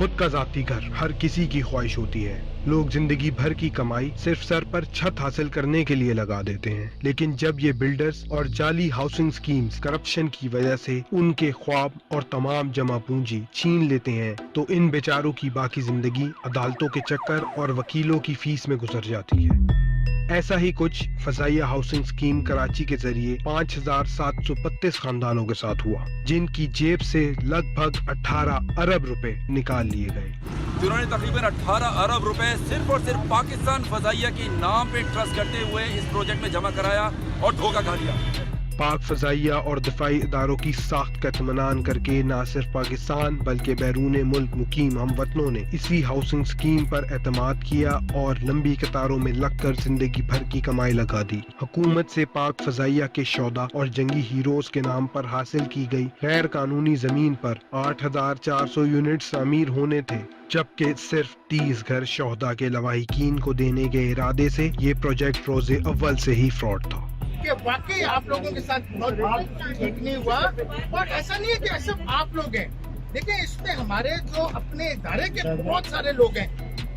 खुद का जाती घर हर किसी की ख्वाहिश होती है। लोग जिंदगी भर की कमाई सिर्फ सर पर छत हासिल करने के लिए लगा देते हैं, लेकिन जब ये बिल्डर्स और जाली हाउसिंग स्कीम्स करप्शन की वजह से उनके ख्वाब और तमाम जमा पूंजी छीन लेते हैं, तो इन बेचारों की बाकी जिंदगी अदालतों के चक्कर और वकीलों की फीस में गुजर जाती है। ऐसा ही कुछ फजाइया हाउसिंग स्कीम कराची के जरिए 5,732 खानदानों के साथ हुआ, जिनकी जेब से लगभग 18 अरब रुपए निकाल लिए गए, जिन्होंने तकरीबन 18 अरब रुपए सिर्फ और सिर्फ पाकिस्तान फजाइया के नाम पे ट्रस्ट करते हुए इस प्रोजेक्ट में जमा कराया और धोखा खा लिया। पाक फजाइया और दफाई इदारों की साख्त का इत्मीनान करके न सिर्फ पाकिस्तान बल्कि बैरून मुल्क मुकीम हम वतनों ने इसी हाउसिंग स्कीम पर एतमाद किया और लंबी कतारों में लगकर जिंदगी भर की कमाई लगा दी। हुकूमत से पाक फजाइया के शौदा और जंगी हीरोज के नाम पर हासिल की गई गैर कानूनी जमीन पर 8,400 यूनिट्स तामीर होने थे, जबकि सिर्फ 30 घर शौहदा के लवाहिकीन को देने के इरादे से ये प्रोजेक्ट रोजे अव्वल से ही फ्रॉड था। कि वाकई आप लोगों के साथ बहुत ठीक नहीं हुआ, और ऐसा नहीं है कि सिर्फ आप लोग हैं। देखिए, इसमें हमारे जो अपने इदारे के बहुत सारे लोग हैं,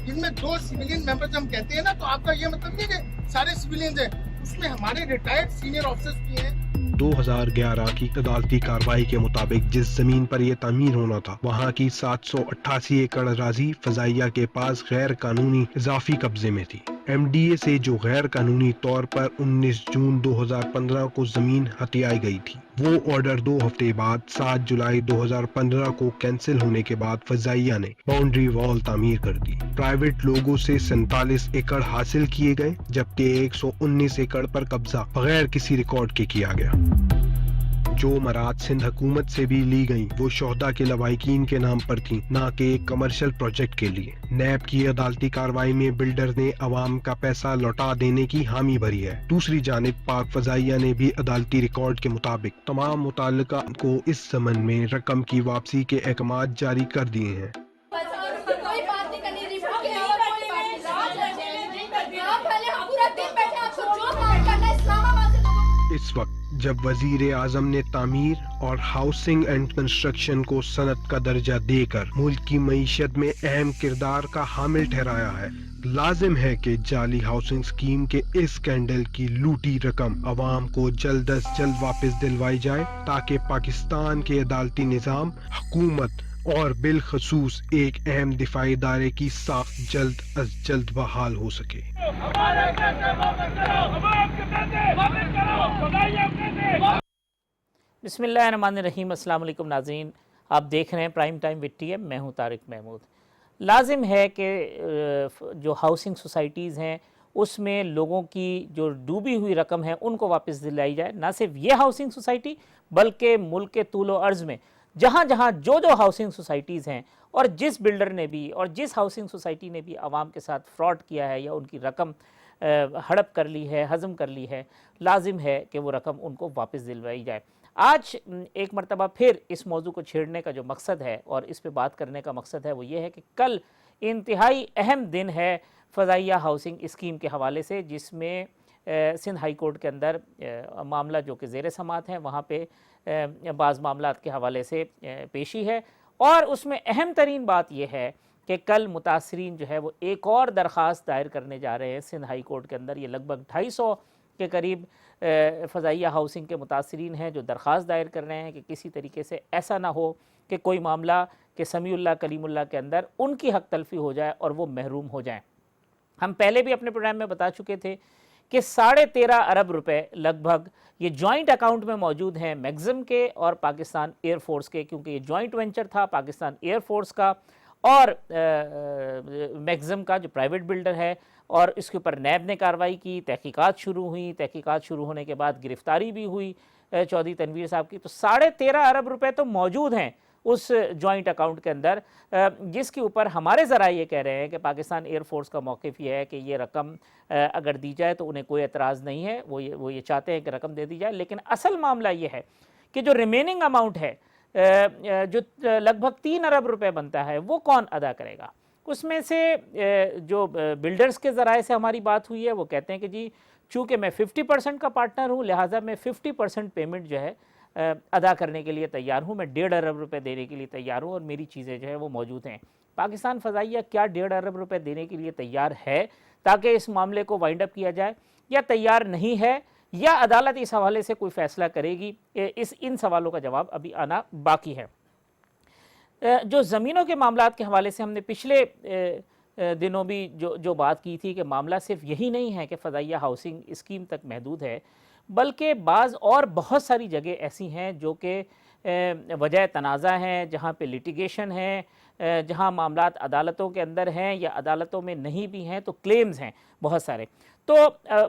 जिनमें 2 सिविलियन मेंबर्स हम कहते हैं ना, तो आपका ये मतलब नहीं कि सारे सिविलियंस हैं, उसमें हमारे रिटायर्ड सीनियर ऑफिसर्स भी हैं। 2011 की अदालती कार्रवाई के मुताबिक जिस जमीन पर यह तामीर होना था, वहाँ की 788 एकड़ अराजी फजाइया के पास गैर कानूनी इजाफी कब्जे में थी। MDA से जो गैर कानूनी तौर पर 19 जून 2015 को जमीन हथियाई गई थी, वो ऑर्डर 2 हफ्ते बाद 7 जुलाई 2015 को कैंसिल होने के बाद फजाइया ने बाउंड्री वॉल तामीर कर दी। प्राइवेट लोगों से 47 एकड़ हासिल किए गए, जबकि 119 एकड़ पर कब्जा बगैर किसी रिकॉर्ड के किया गया। जो मराद सिंध हुकूमत से भी ली गई, वो शोहदा के लवाहिकीन के नाम पर थी, न कि एक कमर्शियल प्रोजेक्ट के लिए। नैब की अदालती कार्रवाई में बिल्डर ने अवाम का पैसा लौटा देने की हामी भरी है। दूसरी जानिब पाक फजाइया ने भी अदालती रिकॉर्ड के मुताबिक तमाम मुताल्लिका को इस ज़मन में रकम की वापसी के अहकाम जारी कर दिए हैं। इस वक्त जब वजीर आजम ने तामीर और हाउसिंग एंड कंस्ट्रक्शन को सनत का दर्जा देकर मुल्क की मईशत में अहम किरदार का हामिल ठहराया है, लाजिम है कि जाली हाउसिंग स्कीम के इस स्कैंडल की लूटी रकम अवाम को जल्द अज जल्द वापस दिलवाई जाए, ताकि पाकिस्तान के अदालती निज़ाम, हुकूमत और बिलखसूस एक अहम दिफाई इदारे की साख्त जल्द अज जल्द बहाल हो सके। बिस्मिल्लाहिर्रहमानिर्रहीम। अस्सलाम वालेकुम नाज़रीन, आप देख रहे हैं प्राइम टाइम विद TM। मैं हूं तारिक महमूद। लाजिम है कि जो हाउसिंग सोसाइटीज़ हैं उसमें लोगों की जो डूबी हुई रकम है उनको वापस दिलाई जाए। ना सिर्फ ये हाउसिंग सोसाइटी बल्कि मुल्क के तूल व अर्ज़ में जहाँ जहाँ जो हाउसिंग सोसाइटीज़ हैं और जिस बिल्डर ने भी और जिस हाउसिंग सोसाइटी ने भी आवाम के साथ फ्रॉड किया है या उनकी रकम हड़प कर ली है, हज़म कर ली है, लाजिम है कि वो रकम उनको वापस दिलवाई जाए। आज एक मरतबा फिर इस मौजू को छेड़ने का जो मकसद है और इस पे बात करने का मकसद है वो ये है कि कल इंतहाई अहम दिन है फ़ज़ाइया हाउसिंग स्कीम के हवाले से, जिसमें सिंध हाई कोर्ट के अंदर मामला जो कि ज़ेर समात है, वहाँ पे बाज़ मामलात के हवाले से पेशी है। और उसमें अहम तरीन बात यह है कि कल मुतासरीन जो है वो एक और दरख्वास्त दायर करने जा रहे हैं सिंध हाई कोर्ट के अंदर। ये लगभग 250 के करीब फ़ज़ाइया हाउसिंग के मुतासरीन हैं जो दरख्वास्त दायर कर रहे हैं कि किसी तरीके से ऐसा ना हो कि कोई मामला कि समीउल्लाह कलीमुल्लाह के अंदर उनकी हक तलफ़ी हो जाए और वो महरूम हो जाएँ। हम पहले भी अपने प्रोग्राम में बता चुके थे कि 13.5 अरब रुपए लगभग ये जॉइंट अकाउंट में मौजूद हैं मैग्ज़म के और पाकिस्तान एयरफोर्स के, क्योंकि ये जॉइंट वेंचर था पाकिस्तान एयरफोर्स का और मैग्ज़म का जो प्राइवेट बिल्डर है। और इसके ऊपर नैब ने कार्रवाई की, तहकीकात शुरू हुई। तहकीकात शुरू होने के बाद गिरफ्तारी भी हुई चौधरी तनवीर साहब की। तो 13.5 अरब रुपए तो मौजूद हैं उस जॉइंट अकाउंट के अंदर, जिसके ऊपर हमारे ज़रा ये कह रहे हैं कि पाकिस्तान एयरफोर्स का मौक़िफ़ ये है कि ये रकम अगर दी जाए तो उन्हें कोई एतराज़ नहीं है, वो ये चाहते हैं कि रकम दे दी जाए। लेकिन असल मामला ये है कि जो रिमेनिंग अमाउंट है, जो लगभग 3 अरब रुपए बनता है, वो कौन अदा करेगा। उसमें से जो बिल्डर्स के ज़राए से हमारी बात हुई है वो कहते हैं कि जी चूँकि मैं 50% का पार्टनर हूँ, लिहाजा मैं 50% पेमेंट जो है अदा करने के लिए तैयार हूँ, मैं 1.5 अरब रुपए देने के लिए तैयार हूँ और मेरी चीज़ें जो है वो मौजूद हैं। पाकिस्तान फ़ज़ाइया क्या 1.5 अरब रुपए देने के लिए तैयार है ताकि इस मामले को वाइंड अप किया जाए, या तैयार नहीं है, या अदालत इस हवाले से कोई फ़ैसला करेगी? इन सवालों का जवाब अभी आना बाकी है। जो ज़मीनों के मामलात के हवाले से हमने पिछले दिनों भी जो बात की थी कि मामला सिर्फ यही नहीं है कि फ़ज़ाइया हाउसिंग स्कीम तक महदूद है, बल्कि बाज़ और बहुत सारी जगह ऐसी हैं जो कि वजह तनाज़ा हैं, जहाँ पे लिटिगेशन है, जहाँ मामलात अदालतों के अंदर हैं या अदालतों में नहीं भी हैं तो क्लेम्स हैं बहुत सारे। तो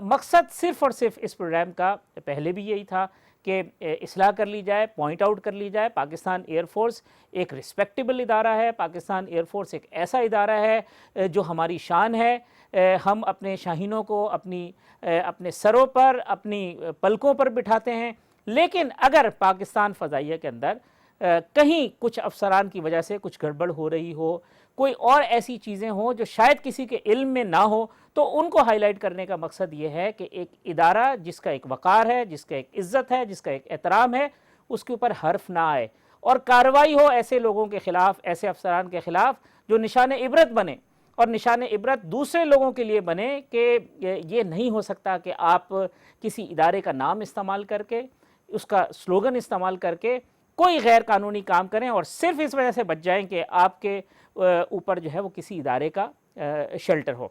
मकसद सिर्फ़ और सिर्फ इस प्रोग्राम का पहले भी यही था कि इस्लाह कर ली जाए, पॉइंट आउट कर ली जाए। पाकिस्तान एयरफोर्स एक रिस्पेक्टेबल इदारा है, पाकिस्तान एयरफोर्स एक ऐसा इदारा है जो हमारी शान है। हम अपने शाहीनों को अपने सरों पर, अपनी पलकों पर बिठाते हैं, लेकिन अगर पाकिस्तान फ़ज़ाइया के अंदर कहीं कुछ अफसरान की वजह से कुछ गड़बड़ हो रही हो, कोई और ऐसी चीज़ें हों जो शायद किसी के इल्म में ना हो, तो उनको हाईलाइट करने का मकसद ये है कि एक इदारा जिसका एक वक़ार है, जिसका एक इज़्ज़त है, जिसका एक एहतराम है, उसके ऊपर हर्फ ना आए और कार्रवाई हो ऐसे लोगों के ख़िलाफ़, ऐसे अफसरान के ख़िलाफ़ जो निशान इबरत बने, और निशान इबरत दूसरे लोगों के लिए बने कि ये नहीं हो सकता कि आप किसी इदारे का नाम इस्तेमाल करके, उसका स्लोगन इस्तेमाल करके कोई गैर कानूनी काम करें और सिर्फ इस वजह से बच जाएं कि आपके ऊपर जो है वो किसी इदारे का शेल्टर हो।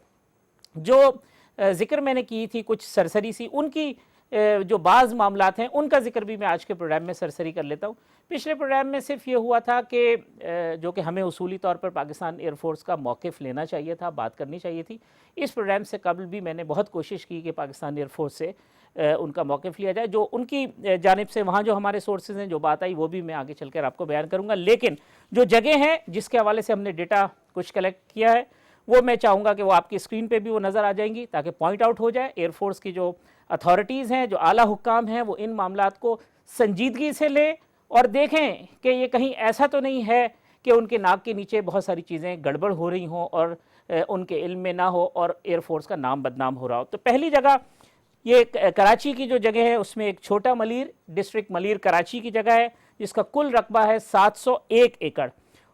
जो ज़िक्र मैंने की थी कुछ सरसरी सी, उनकी जो बाज़ मामलात हैं उनका ज़िक्र भी मैं आज के प्रोग्राम में सरसरी कर लेता हूँ। पिछले प्रोग्राम में सिर्फ ये हुआ था कि जो कि हमें उसूली तौर पर पाकिस्तान एयरफोर्स का मौक़िफ़ लेना चाहिए था, बात करनी चाहिए थी। इस प्रोग्राम से कबल भी मैंने बहुत कोशिश की कि पाकिस्तान एयरफोर्स से उनका मौक़िफ़ लिया जाए। जो उनकी जानिब से वहाँ जो हमारे सोर्सेज़ हैं, जो बात आई, वो भी मैं आगे चलकर आपको बयान करूँगा। लेकिन जो जगह हैं जिसके हवाले से हमने डेटा कुछ कलेक्ट किया है, वो मैं चाहूँगा कि वो आपकी स्क्रीन पे भी वो नज़र आ जाएंगी ताकि पॉइंट आउट हो जाए। एयरफोर्स की जो अथॉरिटीज़ हैं, जो आला हुक्काम हैं, वो इन मामलात को संजीदगी से लें और देखें कि ये कहीं ऐसा तो नहीं है कि उनके नाक के नीचे बहुत सारी चीज़ें गड़बड़ हो रही हों और उनके इल्म में ना हो और एयरफोर्स का नाम बदनाम हो रहा हो। तो पहली जगह ये कराची की जो जगह है, उसमें एक छोटा मलीर, डिस्ट्रिक्ट मलीर कराची की जगह है, जिसका कुल रकबा है 701 एकड़।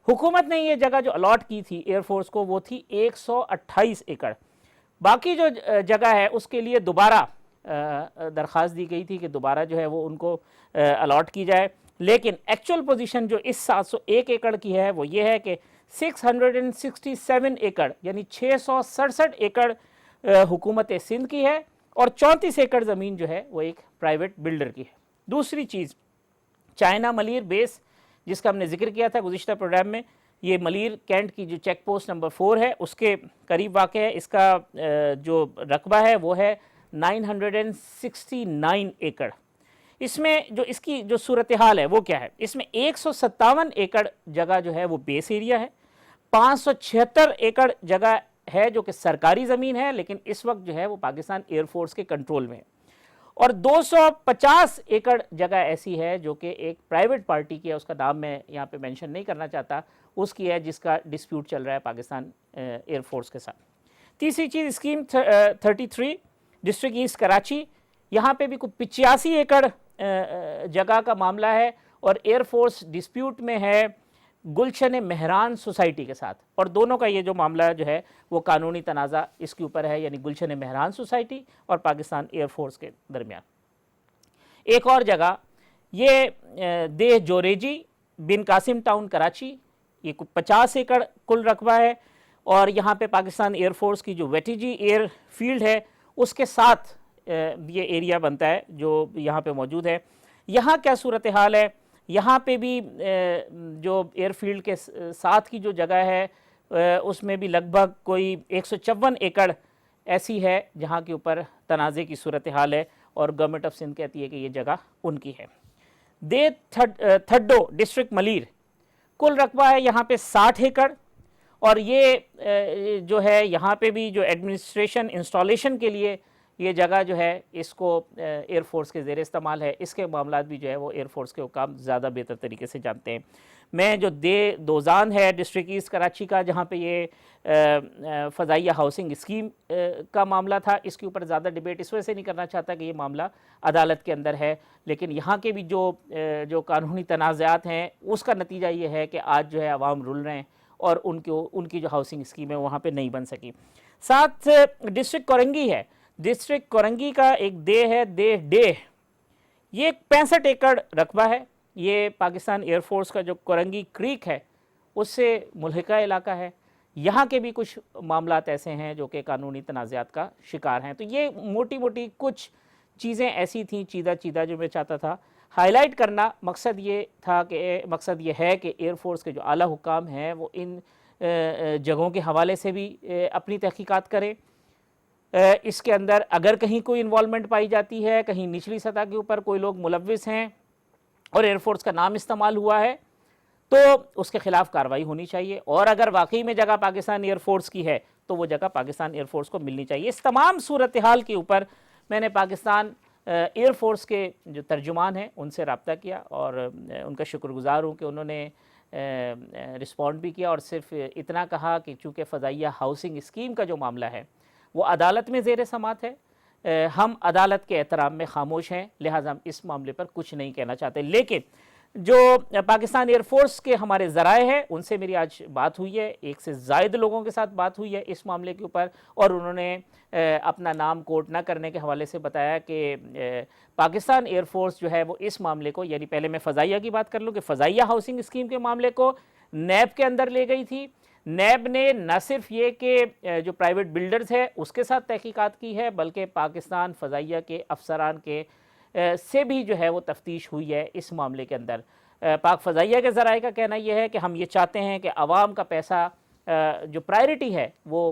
हुकूमत ने ये जगह जो अलॉट की थी एयरफोर्स को, वो थी 128 एकड़। बाकी जो जगह है उसके लिए दोबारा दरख्वास्त दी गई थी कि दोबारा जो है वो उनको अलॉट की जाए, लेकिन एक्चुअल पोजीशन जो इस 701 एकड़ की है वो ये है कि 667 एकड़ यानी 667 एकड़ हुकूमत सिंध की है और 34 एकड़ ज़मीन जो है वो एक प्राइवेट बिल्डर की है। दूसरी चीज़, चाइना मलीर बेस जिसका हमने जिक्र किया था गुज़िश्ता प्रोग्राम में, ये मलीर कैंट की जो चेक पोस्ट नंबर 4 है उसके करीब वाक़ है। इसका जो रकबा है वो है 969 एकड़। इसमें जो इसकी जो सूरत हाल है वो क्या है, इसमें 157 एकड़ जगह जो है वो बेस एरिया है, 576 एकड़ जगह है जो कि सरकारी ज़मीन है लेकिन इस वक्त जो है वो पाकिस्तान एयरफोर्स के कंट्रोल में है, और 250 एकड़ जगह ऐसी है जो कि एक प्राइवेट पार्टी की है, उसका नाम मैं यहाँ पे मेंशन नहीं करना चाहता, उसकी है, जिसका डिस्प्यूट चल रहा है पाकिस्तान एयरफोर्स के साथ। तीसरी चीज़, स्कीम 33 डिस्ट्रिक्ट ईस्ट कराची, यहाँ पे भी कुछ 85 एकड़ जगह का मामला है और एयरफोर्स डिस्प्यूट में है गुलशन मेहरान सोसाइटी के साथ, और दोनों का ये जो मामला जो है वो कानूनी तनाज़ा इसके ऊपर है, यानी गुलशन मेहरान सोसाइटी और पाकिस्तान एयरफोर्स के दरमियान। एक और जगह ये देह जोरेजी बिन कासिम टाउन कराची, ये 50 एकड़ कुल रकबा है और यहाँ पे पाकिस्तान एयरफोर्स की जो वेटीजी एयर फील्ड है उसके साथ ये एरिया बनता है जो यहाँ पे मौजूद है। यहाँ क्या सूरत हाल है, यहाँ पे भी जो एयरफील्ड के साथ की जो जगह है उसमें भी लगभग कोई 154 एकड़ ऐसी है जहाँ के ऊपर तनाज़े की सूरत हाल है और गवर्नमेंट ऑफ सिंध कहती है कि ये जगह उनकी है। दे थड्डो डिस्ट्रिक्ट मलीर, कुल रकबा है यहाँ पे 60 एकड़ और ये जो है यहाँ पे भी जो एडमिनिस्ट्रेशन इंस्टॉलेशन के लिए ये जगह जो है इसको एयरफोर्स के ज़ेर इस्तेमाल है। इसके मामलात भी जो है वो एयरफोर्स के हुकाम ज़्यादा बेहतर तरीके से जानते हैं। मैं जो दोजान है डिस्ट्रिक्ट ईस्ट कराची का, जहाँ पे ये फ़ज़ाइया हाउसिंग स्कीम का मामला था, इसके ऊपर ज़्यादा डिबेट इस वजह से नहीं करना चाहता कि ये मामला अदालत के अंदर है, लेकिन यहाँ के भी जो कानूनी तनाज़ात हैं उसका नतीजा ये है कि आज जो है अवाम रुल रहे हैं और उनकी जो हाउसिंग स्कीम है वहाँ पे नहीं बन सकी। साथ डिस्ट्रिक्ट कोरंगी है, डिस्ट्रिक्ट कोरंगी का एक देह है, देह डेह, ये 65 एकड़ रकबा है। ये पाकिस्तान एयरफोर्स का जो कोरंगी क्रीक है उससे मुल्हिका इलाका है। यहाँ के भी कुछ मामलात ऐसे हैं जो कि कानूनी तनाज़ात का शिकार हैं। तो ये मोटी मोटी कुछ चीज़ें ऐसी थी चीदा चीदा जो मैं चाहता था हाईलाइट करना। मकसद ये है कि एयरफोर्स के जो आला हुकाम हैं वो इन जगहों के हवाले से भी अपनी तहकीकात करें। इसके अंदर अगर कहीं कोई इन्वॉल्वमेंट पाई जाती है, कहीं निचली सतह के ऊपर कोई लोग मुलव्विस हैं और एयरफोर्स का नाम इस्तेमाल हुआ है, तो उसके ख़िलाफ़ कार्रवाई होनी चाहिए। और अगर वाकई में जगह पाकिस्तान एयरफोर्स की है तो वो जगह पाकिस्तान एयरफोर्स को मिलनी चाहिए। इस तमाम सूरत हाल के ऊपर मैंने पाकिस्तान एयरफोर्स के जो तर्जुमान हैं उनसे रब्ता किया और उनका शुक्रगुज़ार हूँ कि उन्होंने रिस्पॉन्ड भी किया और सिर्फ इतना कहा कि चूँकि फ़ज़ाइया हाउसिंग स्कीम का जो मामला है वो अदालत में ज़ेर समात है, हम अदालत के एहतराम में खामोश हैं, लिहाजा हम इस मामले पर कुछ नहीं कहना चाहते। लेकिन जो पाकिस्तान एयरफोर्स के हमारे ज़राए हैं उनसे मेरी आज बात हुई है, एक से ज़ायद लोगों के साथ बात हुई है इस मामले के ऊपर, और उन्होंने अपना नाम कोट ना करने के हवाले से बताया कि पाकिस्तान एयरफोर्स जो है वो इस मामले को, यानी पहले मैं फ़ज़ाइया की बात कर लूँ कि फ़ज़ाइया हाउसिंग स्कीम के मामले को नैब के अंदर ले गई थी। नैब ने न सिर्फ ये कि जो प्राइवेट बिल्डर्स है उसके साथ तहकीकात की है, बल्कि पाकिस्तान फ़ज़ाइया के अफसरान के से भी जो है वो तफ्तीश हुई है इस मामले के अंदर। पाक फ़ज़ाइया के ज़राए का कहना यह है कि हम ये चाहते हैं कि आवाम का पैसा जो प्रायोरिटी है वो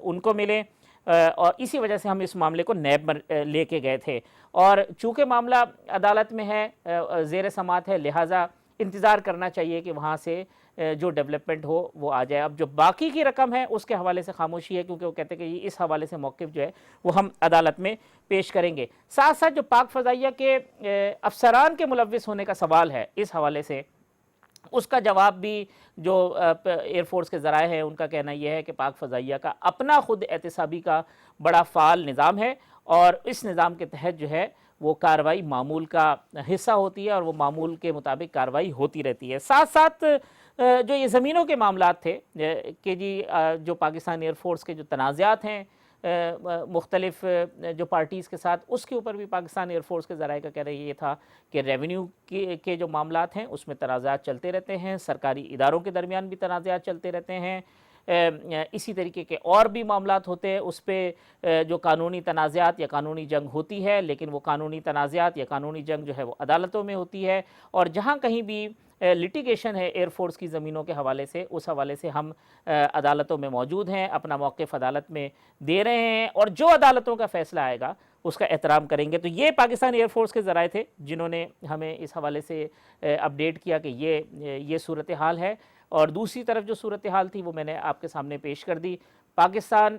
उनको मिले, और इसी वजह से हम इस मामले को नैब पर लेके गए थे। और चूँकि मामला अदालत में है, ज़ेर समात है, लिहाजा इंतज़ार करना चाहिए कि वहाँ से जो डेवलपमेंट हो वो आ जाए। अब जो बाकी की रकम है उसके हवाले से खामोशी है, क्योंकि वो कहते हैं कि इस हवाले से मौक़िफ़ जो है वो हम अदालत में पेश करेंगे। साथ साथ जो पाक फ़ज़ाइया के अफसरान के मुलव्विस होने का सवाल है इस हवाले से, उसका जवाब भी जो एयरफोर्स के ज़राए हैं उनका कहना यह है कि पाक फ़ज़ाइया का अपना ख़ुद एहतसाबी का बड़ा फ़ाल निज़ाम है, और इस निज़ाम के तहत जो है वो कार्रवाई मामूल का हिस्सा होती है और वो मामूल के मुताबिक कार्रवाई होती रहती है। साथ साथ जो ये ज़मीनों के मामलात थे कि जी जो पाकिस्तान एयरफोर्स के जो तनाज़ात हैं मुख्तलिफ़ जो पार्टीज़ के साथ, उसके ऊपर भी पाकिस्तान एयरफोर्स के ज़राए का कह रहे ये था कि रेवेन्यू के जो मामलात हैं उसमें तनाज़ात चलते रहते हैं, सरकारी इदारों के दरमियान भी तनाज़ात चलते रहते हैं, इसी तरीके के और भी मामलात होते हैं उस पर जो कानूनी तनाज़ात या कानूनी जंग होती है, लेकिन वो कानूनी तनाज़ात या कानूनी जंग जो है वो अदालतों में होती है। और जहाँ कहीं भी लिटिगेशन है एयरफोर्स की ज़मीनों के हवाले से, उस हवाले से हम अदालतों में मौजूद हैं, अपना मौक़िफ़ अदालत में दे रहे हैं, और जो अदालतों का फ़ैसला आएगा उसका एहतराम करेंगे। तो ये पाकिस्तान एयरफोर्स के ज़राए थे जिन्होंने हमें इस हवाले से अपडेट किया कि ये सूरत हाल है। और दूसरी तरफ जो सूरत हाल थी वो मैंने आपके सामने पेश कर दी। पाकिस्तान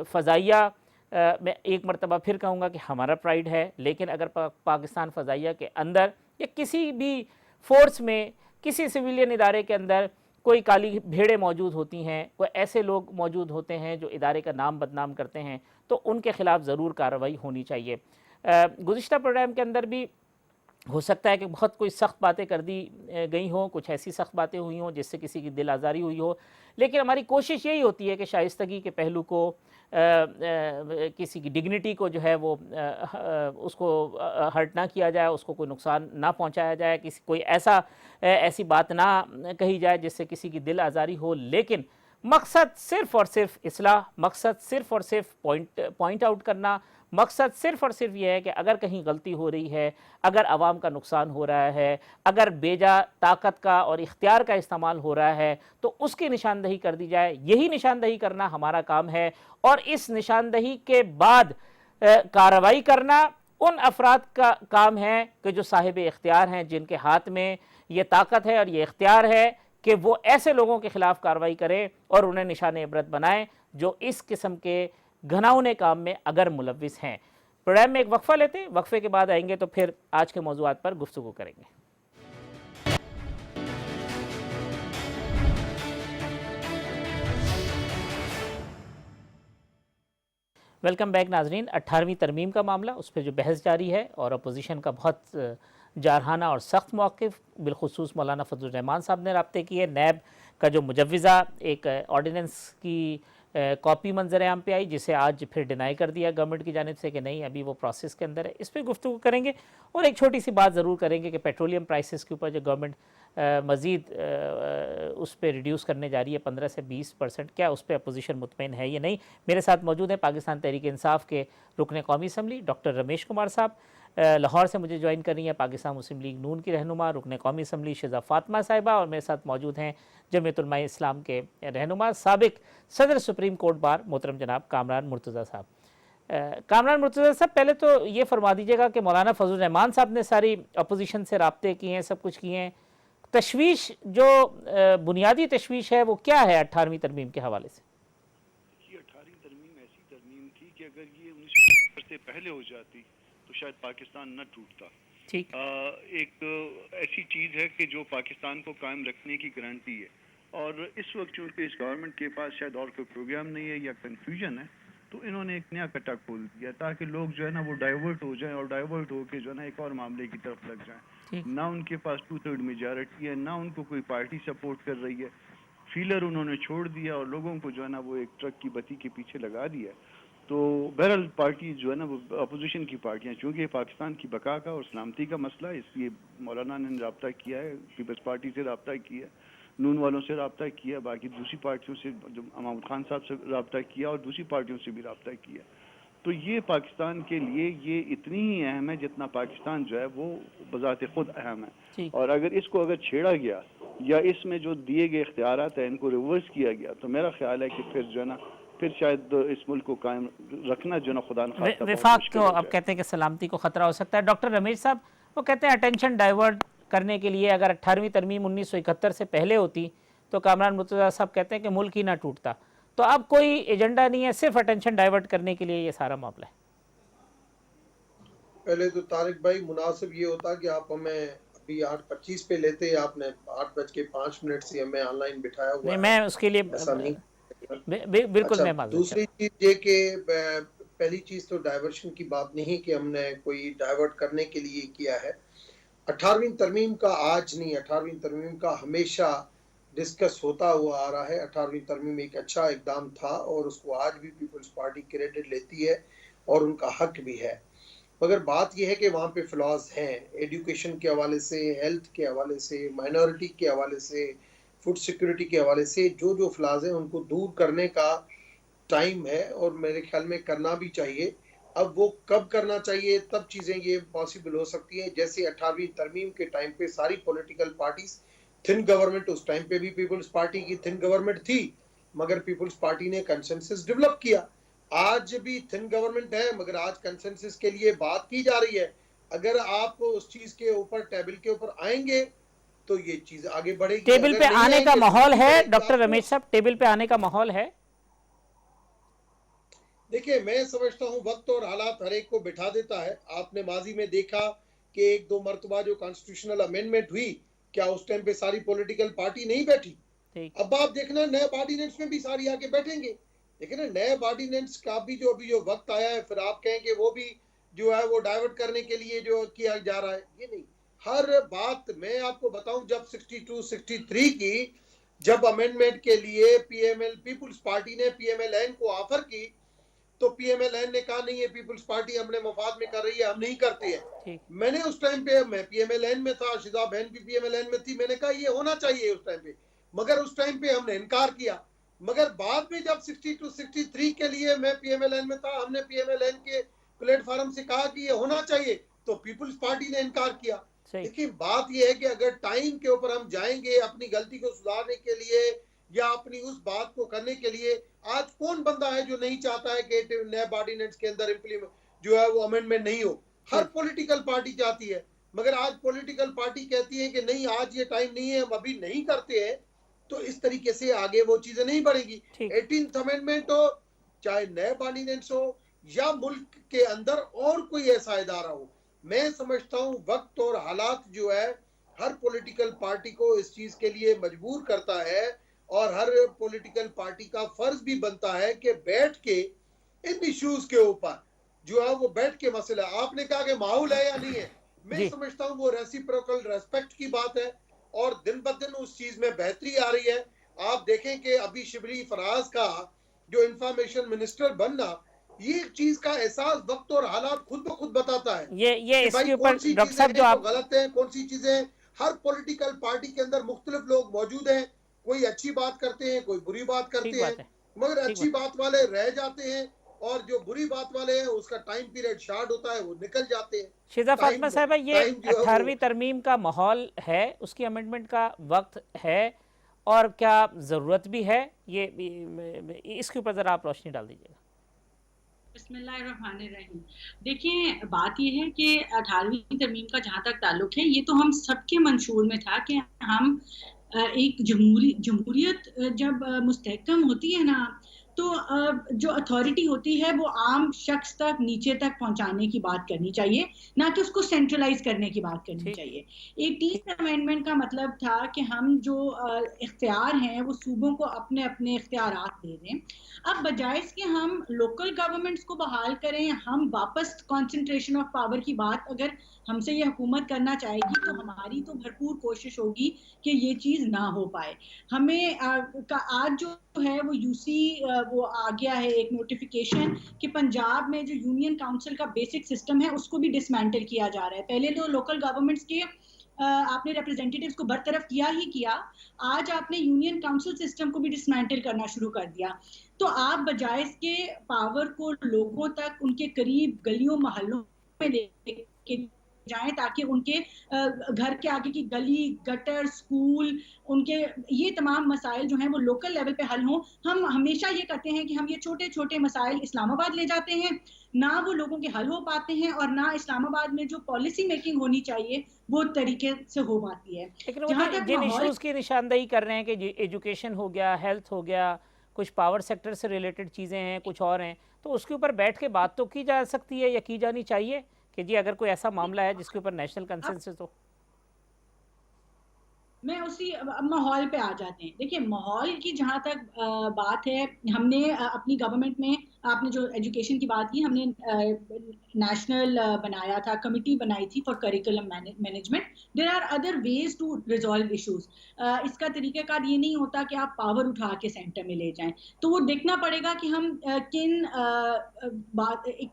फ़ज़ाइया, मैं एक मरतबा फिर कहूँगा कि हमारा प्राइड है, लेकिन अगर पाकिस्तान फ़ज़ाइया के अंदर या किसी भी फ़ोर्स में, किसी सिविलियन इदारे के अंदर कोई काली भेड़ें मौजूद होती हैं, कोई ऐसे लोग मौजूद होते हैं जो इदारे का नाम बदनाम करते हैं, तो उनके ख़िलाफ़ ज़रूर कार्रवाई होनी चाहिए। गुज़िश्ता प्रोग्राम के अंदर भी हो सकता है कि बहुत कोई सख्त बातें कर दी गई हों, कुछ ऐसी सख्त बातें हुई हों जिससे किसी की दिल आज़ारी हुई हो, लेकिन हमारी कोशिश यही होती है कि शाइस्तगी के पहलू को, किसी की डिग्निटी को जो है वो उसको हर्ट ना किया जाए, उसको कोई नुकसान ना पहुंचाया जाए, किसी कोई ऐसी बात ना कही जाए जिससे किसी की दिल आज़ारी हो। लेकिन मकसद सिर्फ़ और सिर्फ इस्लाह, मकसद सिर्फ़ और सिर्फ पॉइंट आउट करना, मकसद सिर्फ़ और सिर्फ ये है कि अगर कहीं गलती हो रही है, अगर आवाम का नुकसान हो रहा है, अगर बेजा ताकत का और इख्तियार का इस्तेमाल हो रहा है, तो उसकी निशानदही कर दी जाए। यही निशानदही करना हमारा काम है, और इस निशानदही के बाद कार्रवाई करना उन अफराद का काम है कि जो साहिब इख्तियार हैं, जिनके हाथ में ये ताकत है और ये इख्तियार है कि वो ऐसे लोगों के ख़िलाफ़ कार्रवाई करें और उन्हें निशान इबरत बनाएं जो इस किस्म के घनाउने काम में अगर मुलव्विस हैं। प्रोग्राम में एक वक्फ़ा लेते हैं, वक्फ़े के बाद आएंगे तो फिर आज के मौज़ूआत पर गुफ्तगू करेंगे। वेलकम बैक नाजरीन। 18वीं तरमीम का मामला, उस पर जो बहस जारी है और अपोजिशन का बहुत जारहाना और सख्त मौक़िफ़ बिलखुसूस मौलाना फजल रहमान साहब ने रब्ते किए। नैब का जो मुजव्विज़ा एक ऑर्डिनेंस की कॉपी मंजर आम पे आई, जिसे आज फिर डिनाई कर दिया गवर्नमेंट की जानिब से कि नहीं अभी वो प्रोसेस के अंदर है। इस पर गुफ्तगू करेंगे और एक छोटी सी बात ज़रूर करेंगे कि पेट्रोलियम प्राइसेस के ऊपर जो गवर्नमेंट मज़ीद उस पर रिड्यूस करने जा रही है 15 से 20%, क्या उस पर अपोजिशन मुतमईन है या नहीं। मेरे साथ मौजूद हैं पाकिस्तान तहरीक इंसाफ के रुकन कौमी असम्बली डॉक्टर रमेश कुमार साहब, लाहौर से मुझे ज्वाइन कर रही है पाकिस्तान मुस्लिम लीग नून की रहनुमा रुकन कौमी असम्बली शिजा फातिमा साहिबा, और मेरे साथ मौजूद हैं जमीयत उलमा इस्लाम के रहनुमा साबिक सदर सुप्रीम कोर्ट बार मोहतरम जनाब कामरान मुर्तज़ा साहब। कामरान मुर्तज़ा साहब, पहले तो ये फरमा दीजिएगा कि मौलाना फजल रहमान साहब ने सारी अपोजिशन से रब्ते किए हैं, सब कुछ किए हैं, तशवीश जो बुनियादी तशवीश है वो क्या है 18वीं तरमीम के हवाले से? 18वीं तरमीम ऐसी तरमीम थी कि अगर ये 1970 से पहले हो जाती तो शायद पाकिस्तान न टूटता। ठीक, एक ऐसी चीज़ है कि जो पाकिस्तान को कायम रखने की गारंटी है, और इस वक्त चूँकि इस गवर्नमेंट के पास शायद और कोई प्रोग्राम नहीं है या कन्फ्यूजन है, तो इन्होंने एक नया कट्टा खोल दिया ताकि लोग जो है ना वो डाइवर्ट हो जाएं, और डाइवर्ट होकर जो है ना एक और मामले की तरफ लग जाएं। ना उनके पास 2/3 मेजॉरिटी है, ना उनको कोई पार्टी सपोर्ट कर रही है, फीलर उन्होंने छोड़ दिया और लोगों को जो है ना वो एक ट्रक की बत्ती के पीछे लगा दिया। तो बहरहाल पार्टी जो है ना वो अपोजिशन की पार्टियां, चूँकि पाकिस्तान की बका का और सलामती का मसला है, इसलिए मौलाना ने रब्ता किया है, पीपल्स पार्टी से रब्ता किया, नून वालों से रब्ता किया, बाकी दूसरी पार्टियों से जो महमूद खान साहब से रब्ता किया और दूसरी पार्टियों से भी रब्ता किया। तो ये पाकिस्तान के लिए ये इतनी ही अहम है जितना पाकिस्तान जो है वो बजाते खुद अहम है। और अगर इसको छेड़ा गया या इसमें जो दिए गए इख्तियारात है इनको रिवर्स किया गया, तो मेरा ख्याल है कि फिर जो है ना फिर शायद इस मुल्क को कायम रखना जो ना खुदा न खास्ता विफाक को अब कहते हैं कि सलामती को खतरा हो सकता है। डॉक्टर रमेश साहब, वो कहते हैं अटेंशन डाइवर्ट करने के लिए अगर 18वीं तरमीम 1971 से पहले होती तो कामरान मुर्तज़ा साहब कहते हैं कि मुल्क ही ना टूटता। तो अब कोई एजेंडा नहीं है, सिर्फ अटेंशन डाइवर्ट करने के लिए ये सारा मामला है। पहले तो तारिक भाई मुनासिब ये होता कि आप हमें अभी 8:25 पे लेते, आपने 8:05 से हमें ऑनलाइन बिठाया हुआ है। मैं उसके लिए ऐसा नहीं बिल्कुल मैं मानता हूं। दूसरी चीज ये कि पहली चीज तो डाइवर्शन की बात नहीं कि हमने कोई डाइवर्ट करने के लिए किया है। 18वीं तरमीम का आज नहीं, 18वीं तरमीम का हमेशा डिस्कस होता हुआ आ रहा है। 18वीं तरमीम एक अच्छा इकदाम था और उसको आज भी पीपल्स पार्टी क्रेडिट लेती है और उनका हक भी है। मगर बात यह है कि वहाँ पे फ्लॉज हैं, एजुकेशन के हवाले से, हेल्थ के हवाले से, माइनॉरिटी के हवाले से, फूड सिक्योरिटी के हवाले से जो फ्लॉज हैं उनको दूर करने का टाइम है और मेरे ख्याल में करना भी चाहिए। अब वो कब करना चाहिए, तब चीज़ें ये पॉसिबल हो सकती हैं। जैसे 18वीं तरमीम के टाइम पे सारी पॉलिटिकल पार्टीज, थिन गवर्नमेंट, उस टाइम पे भी पीपल्स पार्टी की थिन गवर्नमेंट थी, मगर पीपल्स पार्टी ने कंसेंसस डेवलप किया। आज भी थिन गवर्नमेंट है मगर आज कंसेंसस के लिए बात की जा रही है। अगर आप उस चीज के ऊपर टेबल के ऊपर आएंगे तो ये चीज आगे बढ़ेगी। टेबल पे आने का माहौल है डॉक्टर रमेश साहब, टेबल पे आने का माहौल है? देखिए, मैं समझता हूँ वक्त और हालात हर एक को बिठा देता है। आपने माजी में देखा कि 1-2 मरतबा जो कॉन्स्टिट्यूशनल अमेंडमेंट हुई, क्या उस टाइम पे सारी पॉलिटिकल पार्टी नहीं बैठी? अब आप देखना नए ऑर्डिनेंस में भी सारी आके बैठेंगे। लेकिन नए ऑर्डिनेंस का भी जो वक्त आया है, फिर आप कहेंगे वो भी जो है वो डाइवर्ट करने के लिए जो किया जा रहा है, ये नहीं। हर बात मैं आपको बताऊं, जब 62-63 की जब अमेंडमेंट के लिए पीएमएल पीपल्स पार्टी ने पीएमएलएन को ऑफर की, तो पीएमएलएन ने कहा नहीं, ये पीपल्स पार्टी हमने मफाद में कर रही है, हम नहीं करते हैं। मैंने उस टाइम पे, मैं पीएमएलएन में था, शिजा बहन भी पीएमएलएन में थी, मैंने कहा ये होना चाहिए उस टाइम पे, मगर उस टाइम पे हमने इनकार किया। मगर बाद में जब 62-63 के लिए मैं पीएमएलएन में था, हमने पीएमएलएन के प्लेटफॉर्म से कहा कि ये होना चाहिए, तो पीपल्स पार्टी ने इनकार किया। लेकिन बात यह है कि अगर टाइम के ऊपर हम जाएंगे अपनी गलती को सुधारने के लिए या अपनी उस बात को करने के लिए, आज कौन बंदा है जो नहीं चाहता है कि नए ऑर्डिनेंस के अंदर इम्प्लीमेंट जो है वो अमेंडमेंट नहीं हो? हर पॉलिटिकल पार्टी चाहती है, मगर आज पॉलिटिकल पार्टी कहती है कि नहीं, आज ये टाइम नहीं है, हम अभी नहीं करते हैं। तो इस तरीके से आगे वो चीजें नहीं बढ़ेगी। 18th अमेंडमेंट हो, चाहे नए ऑर्डिनेंस हो या मुल्क के अंदर और कोई ऐसा इदारा हो, मैं समझता हूं वक्त और हालात जो है हर पॉलिटिकल पार्टी को इस चीज के लिए मजबूर करता है और हर पॉलिटिकल पार्टी का फर्ज भी बनता है कि बैठ के इन इश्यूज के ऊपर जो है वो बैठ के मसला, आपने कहा कि माहौल है या नहीं है, मैं समझता हूं वो रेसिप्रोकल रेस्पेक्ट की बात है और दिन ब दिन उस चीज में बेहतरी आ रही है। आप देखें कि अभी शिबली फराज का जो इंफॉर्मेशन मिनिस्टर बनना, ये चीज का एहसास वक्त और हालात खुद ब खुद बताता है ये कि भाई इसके ऊपर कौन सी डॉक्टर चीजें साहब जो हैं जो आप गलत है, कौन सी चीजें, हर पॉलिटिकल पार्टी के अंदर मुख्तलिफ लोग मौजूद हैं, कोई अच्छी बात करते हैं, कोई बुरी बात ठीक करते हैं, बात है, मगर ठीक अच्छी बात बात वाले रह जाते हैं और जो बुरी बात वाले हैं उसका टाइम पीरियड शार्ट होता है, वो निकल जाते हैं। शिजा टाइम फातिमा साहब, ये टाइम जो है वो 18वीं तरमीम का माहौल है, उसकी अमेंडमेंट का वक्त है और क्या ज़रूरत भी है, ये इसके ऊपर ज़रा आप रोशनी डाल दीजिएगा। बिस्मिल्लाहिर्रहमानिर्रहीम। देखिए, बात यह है कि 18वीं तरमीम का जहाँ तक ताल्लुक है, ये तो हम सबके मंशूर में था कि हम एक जमहूरियत जब मुस्तहकम होती है ना, तो जो अथॉरिटी होती है वो आम शख्स तक, नीचे तक पहुंचाने की बात करनी चाहिए, ना कि उसको सेंट्रलाइज करने की बात करनी चाहिए। 18th अमेंडमेंट का मतलब था कि हम जो इख्तियार हैं वो सूबों को अपने अपने इख्तियारात दे दें। अब बजाय इसके हम लोकल गवर्नमेंट्स को बहाल करें, हम वापस कॉन्सेंट्रेशन ऑफ पावर की बात अगर हमसे ये हुकूमत करना चाहेगी तो हमारी तो भरपूर कोशिश होगी कि ये चीज़ ना हो पाए। हमें आज जो है वो यूसी वो आ गया है एक नोटिफिकेशन कि पंजाब में जो यूनियन काउंसिल का बेसिक सिस्टम है उसको भी डिसमेंटल किया जा रहा है। पहले तो लोकल गवर्नमेंट्स के आपने रिप्रेजेंटेटिव्स को बरतरफ किया ही किया, आज आपने यूनियन काउंसिल सिस्टम को भी डिसमेंटल करना शुरू कर दिया। तो आप बजाय इसके पावर को लोगों तक, उनके करीब गलियों मोहल्लों में लेके जाएं ताकि उनके घर के आगे की गली, गटर, स्कूल, उनके ये तमाम मसाइल जो हैं वो लोकल लेवल पे हल हों। हम हमेशा ये करते हैं कि हम ये छोटे छोटे मसाइल इस्लामाबाद ले जाते हैं, ना वो लोगों के हल हो पाते हैं और ना इस्लामाबाद में जो पॉलिसी मेकिंग होनी चाहिए वो तरीके से हो पाती है। लेकिन वो तो जिन इश्यूज़ की निशानदेही कर रहे हैं कि एजुकेशन हो गया, हेल्थ हो गया, कुछ पावर सेक्टर से रिलेटेड चीज़ें हैं, कुछ और हैं, तो उसके ऊपर बैठ के बात तो की जा सकती है या की जानी चाहिए कि जी अगर कोई ऐसा मामला है जिसके ऊपर नेशनल कंसेंसस हो। मैं उसी माहौल पे आ जाते हैं। देखिए, माहौल की जहाँ तक बात है, हमने अपनी गवर्नमेंट में, आपने जो एजुकेशन की बात की, हमने नेशनल बनाया था, कमिटी बनाई थी for curriculum management. There are other ways to resolve issues. इसका तरीकाकार ये नहीं होता कि आप पावर उठा के सेंटर में ले जाएं, तो वो देखना पड़ेगा कि हम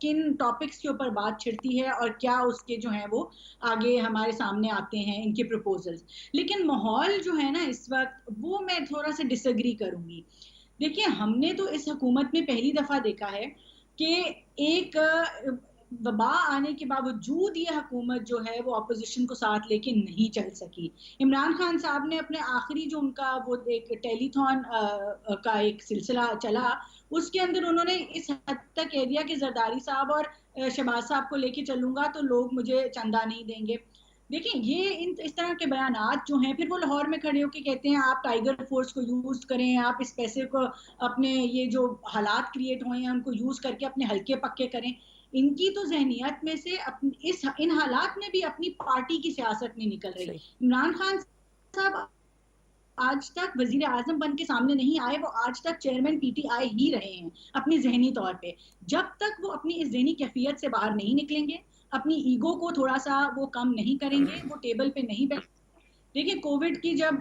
किन टॉपिक्स के ऊपर बात छिड़ती है और क्या उसके जो है वो आगे हमारे सामने आते हैं इनके प्रपोजल्स। लेकिन माहौल जो है ना इस वक्त, वो मैं थोड़ा सा डिसएग्री करूंगी। देखिए, हमने तो इस हुकूमत में पहली दफा देखा है कि एक वबा आने के बावजूद ये हुकूमत जो है वो अपोजिशन को साथ लेके नहीं चल सकी। इमरान खान साहब ने अपने आखिरी जो उनका वो एक टेलीथॉन का एक सिलसिला चला, उसके अंदर उन्होंने इस हद तक कह दिया कि जरदारी साहब और शहबाज साहब को लेके चलूंगा तो लोग मुझे चंदा नहीं देंगे। देखिए, ये इस तरह के बयानात जो हैं, फिर वो लाहौर में खड़े होकर कहते हैं आप टाइगर फोर्स को यूज करें, आप इस पैसे को अपने ये जो हालात क्रिएट हुए हैं उनको यूज करके अपने हल्के पक्के करें। इनकी तो जहनियत में से इन हालात में भी अपनी पार्टी की सियासत नहीं निकल रही। इमरान खान साहब आज तक वजीर आजम बन के सामने नहीं आए, वो आज तक चेयरमैन पीटीआई ही रहे हैं अपनी जहनी तौर पे। जब तक वो अपनी इस जहनी कैफियत से बाहर नहीं निकलेंगे, अपनी ईगो को थोड़ा सा वो कम नहीं करेंगे, वो टेबल पे नहीं बैठ। देखिए, कोविड की जब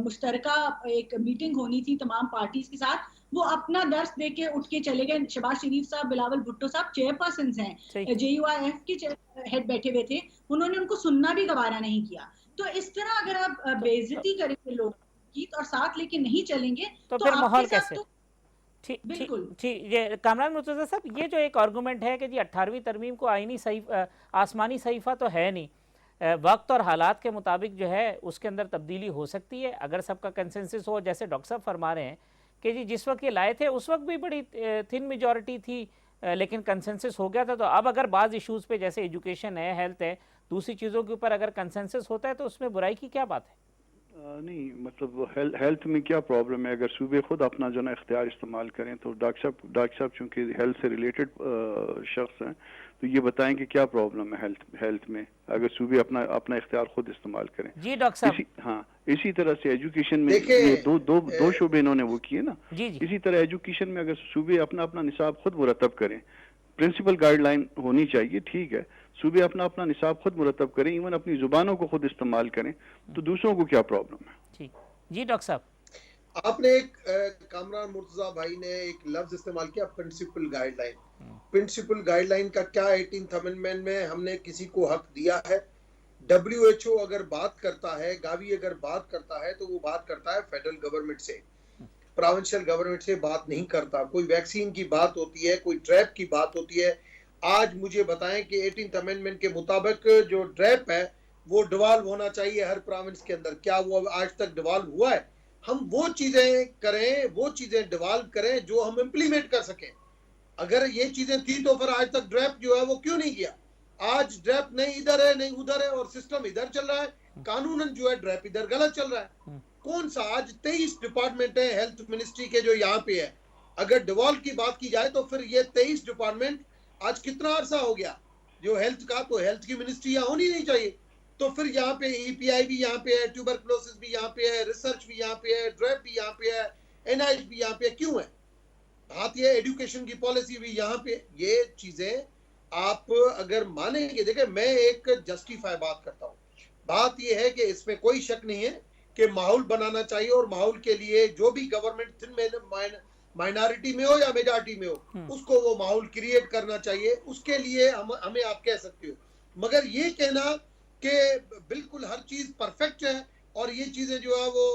मुश्तरका एक मीटिंग होनी थी तमाम पार्टीज के साथ, वो अपना दर्स दे के उठ के चले गए। शहबाज शरीफ साहब, बिलावल भुट्टो साहब चेयरपर्सन हैं, JUIF के हेड बैठे हुए थे, उन्होंने उनको सुनना भी गवारा नहीं किया। तो इस तरह अगर आप बेइज्जती करेंगे लोगों की और साथ लेके नहीं चलेंगे तो फिर माहौल कैसे? बिल्कुल ठीक। ये कामरान मुर्तज़ा साहब, ये जो एक आर्गूमेंट है कि जी 18वीं तरमीम को आईनी आसमानी सहीफा तो है नहीं, वक्त और हालात के मुताबिक जो है उसके अंदर तब्दीली हो सकती है अगर सबका कंसेंसस हो, जैसे डॉक्टर साहब फरमा रहे हैं कि जी जिस वक्त ये लाए थे उस वक्त भी बड़ी थिन मेजॉरिटी थी, लेकिन कंसेंसस हो गया था। तो अब अगर बाज़ इश्यूज़ पे जैसे एजुकेशन है, हेल्थ है, दूसरी चीज़ों के ऊपर अगर कंसेंसस होता है तो उसमें बुराई की क्या बात है? नहीं, मतलब हेल्थ में क्या प्रॉब्लम है? अगर सूबे खुद अपना जो ना इख्तियार इस्तेमाल करें तो डॉक्टर साहब चूँकि हेल्थ से रिलेटेड शख्स हैं तो ये बताएं कि क्या प्रॉब्लम है हेल्थ में अगर सूबे अपना इख्तियार खुद इस्तेमाल करें। जी डॉक्टर साहब। हाँ, इसी तरह से एजुकेशन में ये दो शोबे इन्होंने वो किए ना। जी। इसी तरह एजुकेशन में अगर सूबे अपना निसाब खुद मुरतब करें, प्रिंसिपल गाइडलाइन होनी चाहिए, ठीक है, सूबे अपना निसाब खुद मुरतब करें, इवन अपनी जुबानों को खुद इस्तेमाल करें, तो दूसरों को क्या प्रॉब्लम है? जी डॉक्टर साहब। आपने एक कामरान मुर्तजा भाई ने एक लफ्ज इस्तेमाल किया, प्रिंसिपल गाइडलाइन। प्रिंसिपल गाइडलाइन का क्या 18th अमेंडमेंट में हमने किसी को हक दिया है? WHO अगर बात करता है, गावी अगर बात करता है, तो वो बात करता है फेडरल गवर्नमेंट से, प्रोविंशियल गवर्नमेंट से बात नहीं करता। कोई वैक्सीन की बात होती है, कोई ड्रैप की बात होती है। आज मुझे बताएं कि 18th अमेंडमेंट के मुताबिक जो ड्रैप है वो डिवॉल्व होना चाहिए हर प्रोविंस के अंदर। क्या वो आज तक डिवॉल्व हुआ है? हम वो चीजें करें, वो चीजें डिवॉल्व करें जो हम इम्प्लीमेंट कर सकें। अगर ये चीजें थी तो फिर आज तक ड्रैप जो है वो क्यों नहीं किया? आज ड्रैप नहीं इधर है नहीं उधर है, और सिस्टम इधर चल रहा है, कानूनन जो है ड्रैप इधर गलत चल रहा है। कौन सा? आज 23 डिपार्टमेंट है हेल्थ मिनिस्ट्री के जो यहाँ पे है। अगर डिवॉल्व की बात की जाए तो फिर ये 23 डिपार्टमेंट आज कितना अरसा हो गया जो हेल्थ का, तो हेल्थ की मिनिस्ट्री यहाँ होनी नहीं चाहिए। तो फिर यहाँ पे EPI भी यहाँ पे है, ट्यूबरकुलोसिस भी यहाँ पे है, रिसर्च भी यहाँ पे है, ड्रैप भी यहाँ पे है, NIH भी यहाँ पे है। क्यों है? बात ये एजुकेशन की पॉलिसी भी यहाँ पे। ये चीजें आप अगर मानेंगे, देखिए मैं एक जस्टिफाई बात करता हूँ। बात ये है कि इसमें कोई शक नहीं है कि माहौल बनाना चाहिए, और माहौल के लिए जो भी गवर्नमेंट माइनॉरिटी में हो या मेजॉरिटी में हो, उसको वो माहौल क्रिएट करना चाहिए। उसके लिए हमें आप कह सकते हो, मगर ये कहना कि बिल्कुल हर चीज परफेक्ट है और ये चीजें जो है वो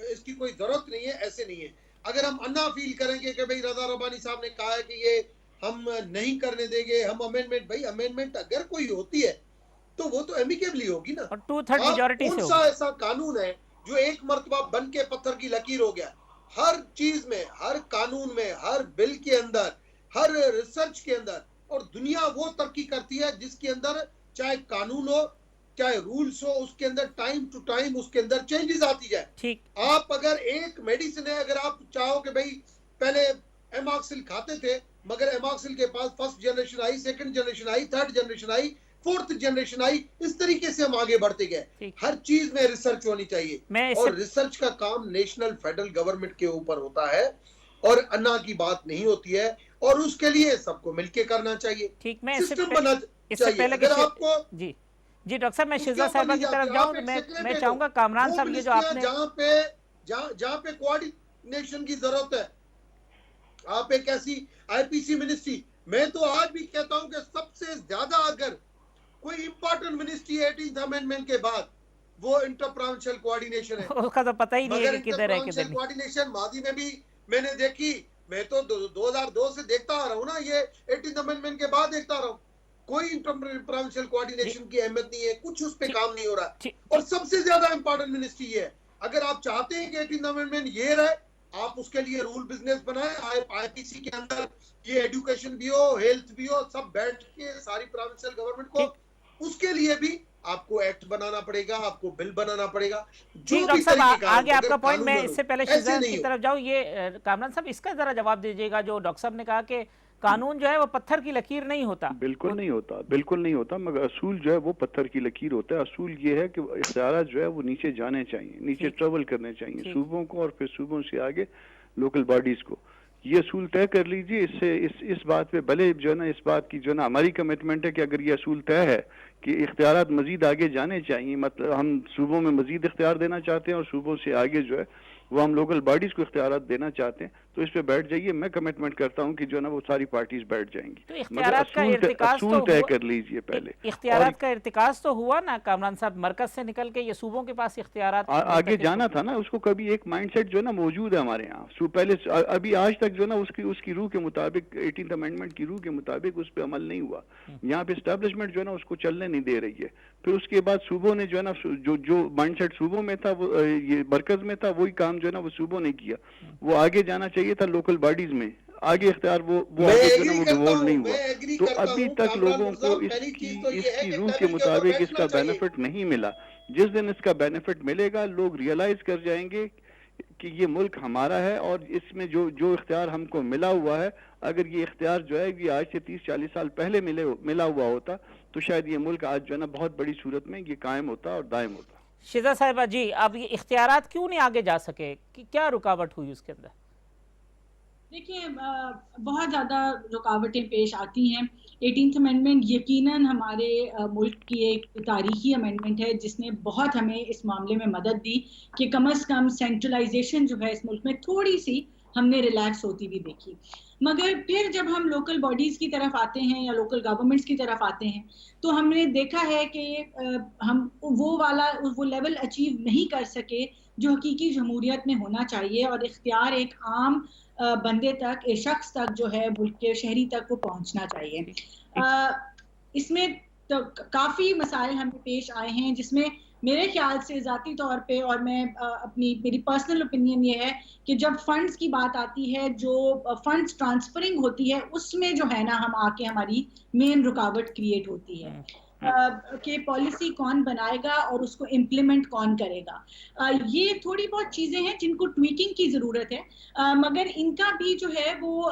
इसकी कोई जरूरत नहीं है, ऐसे नहीं है। अगर हम अन्ना फील करेंगे कि भाई रजा रब्बानी साहब ने कहा है कि ये हम नहीं करने देंगे, हम अमेंडमेंट, भाई अमेंडमेंट अगर कोई होती है तो वो तो एमिकेबली होगी ना, और 2/3 मेजॉरिटी से कौन सा ऐसा कानून है जो एक मर्तबा बन के पत्थर की लकीर हो गया? हर चीज में, हर कानून में, हर बिल के अंदर, हर रिसर्च के अंदर, और दुनिया वो तरक्की करती है जिसके अंदर चाहे कानून हो चाहे रूल्स हो, उसके अंदर टाइम टू टाइम उसके अंदर चेंजेस आती जाए। ठीक, आप अगर एक मेडिसिन है, अगर आप चाहो कि भाई पहले एमॉक्सिल खाते थे, मगर एमॉक्सिल के पास फर्स्ट जनरेशन आई, सेकंड जनरेशन आई, थर्ड जनरेशन आई, फोर्थ जनरेशन आई, इस तरीके से हम आगे बढ़ते गए। हर चीज में रिसर्च होनी चाहिए, और रिसर्च का काम नेशनल फेडरल गवर्नमेंट के ऊपर होता है, और अन्ना की बात नहीं होती है, और उसके लिए सबको मिलके करना चाहिए। ठीक, मैं सिस्टम बना चाहिए। अगर आपको जी डॉक्टर साहब, मैं शिजा साहिबा की तरफ जाऊं, मैं चाहूंगा कामरान साहब ये जो आपने जहाँ पे कोऑर्डिनेशन की जरूरत है, आप एक ऐसी IPC मिनिस्ट्री, मैं तो आज भी कहता हूं कि सबसे ज्यादा अगर कोई इंपॉर्टेंट मिनिस्ट्री 18th अमेंडमेंट के बाद वो इंटर प्रोविंशियल कोऑर्डिनेशन है। उसका तो पता ही नहीं है कि किधर है किधर नहीं। कोऑर्डिनेशन मादी में भी मैंने देखी, मैं तो 2002 से देखता आ रहा हूँ ना, ये 18th अमेंडमेंट के बाद देखता आ रहा हूँ। कोई इंटर प्रोविंशियल कोऑर्डिनेशन की अहमियत नहीं है, कुछ उस पे काम नहीं हो रहा, और सबसे ज्यादा इंपॉर्टेंट मिनिस्ट्री है। अगर आप चाहते हैं कि 18th अमेंडमेंट ये रहे, आप उसके लिए रूल बिजनेस बनाए। IPC के अंदर ये एजुकेशन भी हो, हेल्थ भी हो, सब बैठ के सारी प्रोविंशियल गवर्नमेंट को, उसके लिए भी आपको एक्ट बनाना पड़ेगा, आपको बिल बनाना पड़ेगा। जी डॉक्टर साहब, आगे आपका पॉइंट, मैं इससे पहले शिजा की तरफ जाऊं, ये कामरान साहब इसका जरा जवाब दीजिएगा। जो डॉक्टर साहब ने कहा कि कानून जो है वो पत्थर की लकीर नहीं होता। बिल्कुल नहीं होता, बिल्कुल नहीं होता, मगर असूल जो है वो पत्थर की लकीर होता है। असूल ये है कि इख्तियारात जो है वो नीचे जाने चाहिए, नीचे ट्रेवल करने चाहिए, सूबों को, और फिर सूबों से आगे लोकल बॉडीज को। ये असूल तय कर लीजिए। इससे इस बात पे भले जो है ना, इस बात की जो है ना हमारी कमिटमेंट है कि अगर ये असूल तय है कि इख्तियारात मजीद आगे जाने चाहिए, मतलब हम सूबों में मजीद इख्तियार देना चाहते हैं और सूबों से आगे जो है वो हम लोकल बॉडीज को इख्तियारात देना चाहते हैं, तो इस पे बैठ जाइए। मैं कमिटमेंट करता हूं कि जो है ना वो सारी पार्टीज बैठ जाएंगी। तो इख्तियारात का इर्तिकाज तो तय कर लीजिए पहले। इख्तियारात का इर्तिकाज तो हुआ ना कामरान साहब, मरकज से निकल के ये सूबों के पास इख्तियारात आगे जाना था ना, उसको कभी एक माइंडसेट जो है ना मौजूद है हमारे यहाँ पहले, अभी आज तक जो है ना उसकी रूह के मुताबिक, 18th अमेंडमेंट की रूह के मुताबिक उस पर अमल नहीं हुआ। यहाँ पे एस्टेब्लिशमेंट जो है ना उसको चलने नहीं दे रही है। फिर उसके बाद सूबों ने जो है ना, जो माइंडसेट सूबों में था, वो ये मरकज में था, वही काम जो है ना वो सूबों ने किया। वो आगे जाना चाहिए था लोकल बॉडीज में, आगे इख्तियार वो आगे जो है ना वो डिवोल्व नहीं हुआ। तो अभी तक लोगों को इसकी रूह के मुताबिक इसका बेनिफिट नहीं मिला। जिस दिन इसका बेनिफिट मिलेगा, लोग रियलाइज कर जाएंगे कि ये मुल्क हमारा है, और इसमें जो इख्तियार हमको मिला हुआ है, अगर ये इख्तियार जो है ये आज से 30-40 साल पहले मिला हुआ होता, तो शायद ये मुल्क आज जो है ना बहुत बड़ी सूरत में ये कायम होता और दायम होता। शिजा साहिबा जी, अब ये इख्तियारात क्यों नहीं आगे जा सके, कि क्या रुकावट हुई उसके अंदर? देखिए बहुत ज़्यादा रुकावटें पेश आती हैं। 18th अमेंडमेंट यकीनन हमारे मुल्क की एक तारीखी अमेंडमेंट है जिसने बहुत हमें इस मामले में मदद दी कि कम से कम सेंट्रलाइजेशन जो है इस मुल्क में थोड़ी सी हमने रिलैक्स होती भी देखी। मगर फिर जब हम लोकल बॉडीज़ की तरफ आते हैं या लोकल गवर्नमेंट्स की तरफ आते हैं तो हमने देखा है कि हम वो लेवल अचीव नहीं कर सके जो हकीकी जमहूरियत में होना चाहिए, और इख्तियार एक आम बंदे तक, एक शख्स तक जो है, मुल्क के शहरी तक वो पहुंचना चाहिए। इसमें तो काफ़ी मसाइल हमें पेश आए हैं जिसमें मेरे ख्याल से ज़ाती तौर पे, और मेरी पर्सनल ओपिनियन ये है कि जब फंड्स की बात आती है, जो फंड्स ट्रांसफरिंग होती है, उसमें जो है ना हम आके हमारी मेन रुकावट क्रिएट होती है कि पॉलिसी कौन बनाएगा और उसको इम्प्लीमेंट कौन करेगा। ये थोड़ी बहुत चीज़ें हैं जिनको ट्वीकिंग की ज़रूरत है, मगर इनका भी जो है वो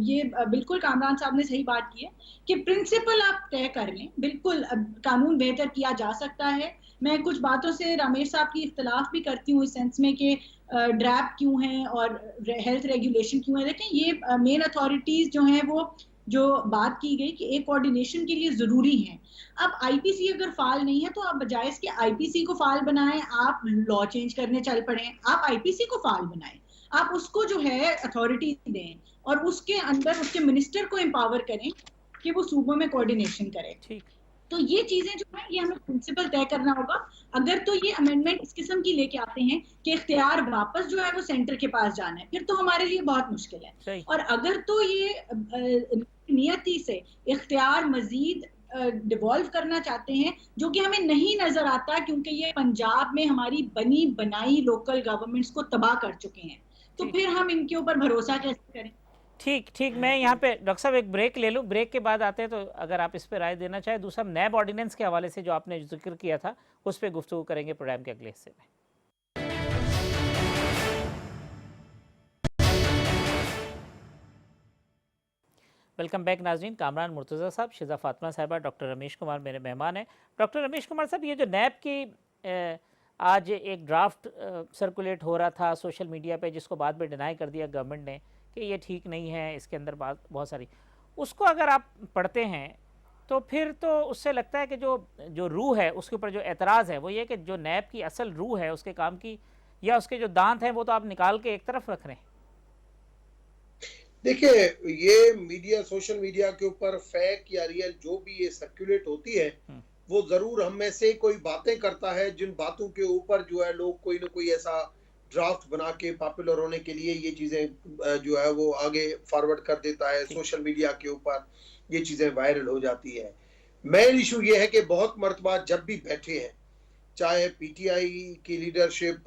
ये बिल्कुल कामरान साहब ने सही बात की है कि प्रिंसिपल आप तय कर लें। बिल्कुल कानून बेहतर किया जा सकता है। मैं कुछ बातों से रमेश साहब की इख्तलाफ भी करती हूँ इस सेंस में कि ड्रैप क्यों है और हेल्थ रेगुलेशन क्यों है। देखें, ये मेन अथॉरिटीज़ जो हैं वो जो बात की गई कि एक कोऑर्डिनेशन के लिए ज़रूरी है। अब आईपीसी अगर फाल नहीं है तो आप बजाय इसके आईपीसी को फाल बनाएं, आप लॉ चेंज करने चल पड़े, आप आईपीसी को फाल बनाएं, आप उसको जो है अथॉरिटी दें और उसके अंदर उसके मिनिस्टर को एम्पावर करें कि वो सूबों में कोऑर्डिनेशन करे। ठीक, तो ये चीजें जो है ये हमें प्रिंसिपल तय करना होगा। अगर तो ये अमेंडमेंट इस किस्म की लेके आते हैं कि इख्तियार वापस जो है वो सेंटर के पास जाना है, फिर तो हमारे लिए बहुत मुश्किल है। और अगर तो ये नियति से इख्तियार मजीद डिवॉल्व करना चाहते हैं, जो कि हमें नहीं नजर आता क्योंकि ये पंजाब में हमारी बनी बनाई लोकल गवर्नमेंट्स को तबाह कर चुके हैं, तो फिर हम इनके ऊपर भरोसा कैसे करें। ठीक, मैं यहाँ पे डॉक्टर साहब एक ब्रेक ले लूँ, ब्रेक के बाद आते हैं तो अगर आप इस पर राय देना चाहें। दूसरा, नैब ऑर्डिनेंस के हवाले से जो आपने जिक्र किया था उस पर गुफ्तगू करेंगे प्रोग्राम के अगले हिस्से में। वेलकम बैक नाजरीन। कामरान मुर्तज़ा साहब, शिजा फातिमा साहिबा, डॉक्टर रमेश कुमार मेरे मेहमान हैं। डॉक्टर रमेश कुमार साहब, ये जो नैब की आज एक ड्राफ्ट सर्कुलेट हो रहा था सोशल मीडिया पे, जिसको बाद में डिनाई कर दिया गवर्नमेंट ने कि ये ठीक नहीं है, इसके अंदर बात बहुत सारी, उसको अगर आप पढ़ते हैं तो फिर तो उससे लगता है कि जो रूह है उसके ऊपर जो एतराज़ है वो ये कि जो नैब की असल रूह है उसके काम की, या उसके जो दांत हैं वो तो आप निकाल के एक तरफ रख रहे हैं। देखिए, ये मीडिया, सोशल मीडिया के ऊपर फेक या रियल जो भी ये सर्कुलेट होती है, वो जरूर हम में से कोई बातें करता है जिन बातों के ऊपर जो है लोग कोई ना कोई ऐसा ड्राफ्ट बना के पॉपुलर होने के लिए ये चीजें जो है वो आगे फॉरवर्ड कर देता है। सोशल मीडिया के ऊपर ये चीजें वायरल हो जाती है। मेन इशू ये है कि बहुत मर्तबा जब भी बैठे हैं, चाहे पीटीआई की लीडरशिप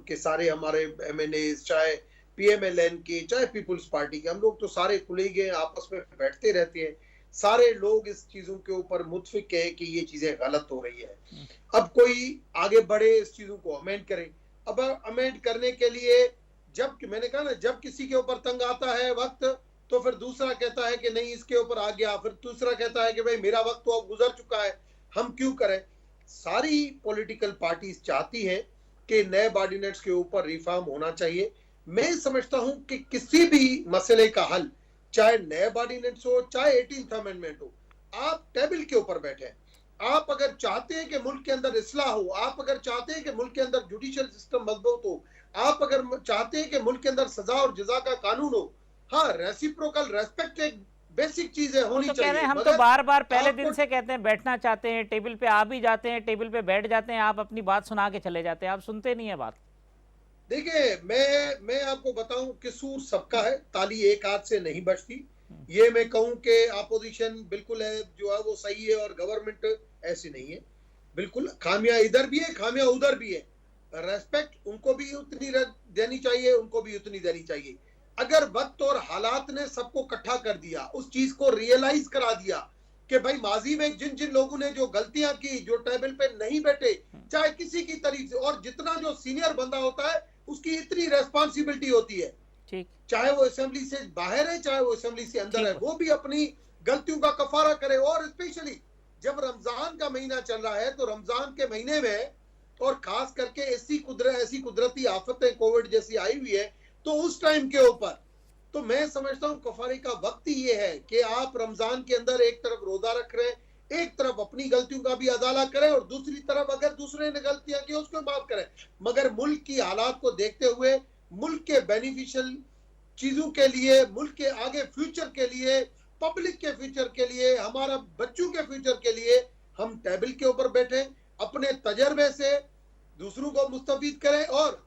के सारे हमारे एमएनए, चाहे पीएमएलएन के, चाहे पीपुल्स पार्टी के, हम लोग तो सारे कुलीग हैं, आपस में बैठते रहते हैं, सारे लोग इस चीजों के ऊपर मुतफिक है कि ये चीजें गलत हो रही है। अब कोई आगे बढ़े, इस चीजों को अमेंड करे। अब अमेंड करने के लिए जब मैंने कहा ना, जब किसी के ऊपर तंग आता है वक्त, तो फिर दूसरा कहता है कि नहीं इसके ऊपर आ गया, फिर दूसरा कहता है कि भाई मेरा वक्त तो अब गुजर चुका है, हम क्यों करें। सारी पॉलिटिकल पार्टीज चाहती हैं कि नए ऑर्डिनेंस के ऊपर रिफॉर्म होना चाहिए। मैं समझता हूं कि किसी भी मसले का हल, चाहे नए ऑर्डिनेंस हो चाहे 18th अमेंडमेंट हो, आप टेबल के ऊपर बैठे। आप अगर चाहते हैं कि मुल्क के अंदर इस्लाह हो, आप अगर चाहते हैं कि मुल्क के अंदर जुडिशियल सिस्टम मजबूत हो, आप अगर चाहते हैं कि मुल्क के अंदर सजा और जजा का कानून हो, हाँ, रेसिप्रोकल रेस्पेक्ट एक बेसिक चीज है, होनी चाहिए। हम तो बार बार पहले दिन से कहते हैं बैठना चाहते हैं, टेबल पे आ भी जाते हैं, टेबल पे बैठ जाते हैं, आप अपनी बात सुना के चले जाते हैं, आप सुनते नहीं है बात। देखिए, मैं आपको बताऊं, कसूर सबका है, ताली एक हाथ से नहीं बजती। ये मैं कहूं कि अपोजिशन बिल्कुल है जो है वो सही है और गवर्नमेंट ऐसी नहीं है, बिल्कुल खामियां इधर भी है, खामियां उधर भी है। रेस्पेक्ट उनको भी उतनी देनी चाहिए, उनको भी उतनी देनी चाहिए। अगर वक्त और हालात ने सबको इकट्ठा कर दिया, उस चीज को रियलाइज करा दिया कि भाई माजी में जिन जिन लोगों ने जो गलतियां की, जो टेबल पे नहीं बैठे, चाहे किसी की तरीके से, और जितना जो सीनियर बंदा होता है उसकी इतनी रेस्पॉन्सिबिलिटी होती है, चाहे वो असेंबली से बाहर है चाहे वो असेंबली से अंदर है, वो भी अपनी गलतियों का कफारा करे। और स्पेशली जब रमजान का महीना चल रहा है, तो रमजान के महीने में, और खास करके ऐसी कुदरती आफतें कोविड जैसी आई हुई है, तो उस टाइम के ऊपर तो मैं समझता हूँ कफारे का वक्त ही ये है कि आप रमजान के अंदर एक तरफ रोजा रख रहे हैं, एक तरफ अपनी गलतियों का भी अदाला करें और दूसरी तरफ अगर दूसरे ने गलतियां की उसको माफ करें, मगर मुल्क की हालात को देखते हुए, मुल्क के बेनिफिशियल चीजों के लिए, मुल्क के आगे फ्यूचर के लिए, पब्लिक के फ्यूचर के लिए, हमारा बच्चों के फ्यूचर के लिए हम टेबल के ऊपर बैठे, अपने तजर्बे से दूसरों को मुस्तफीद करें और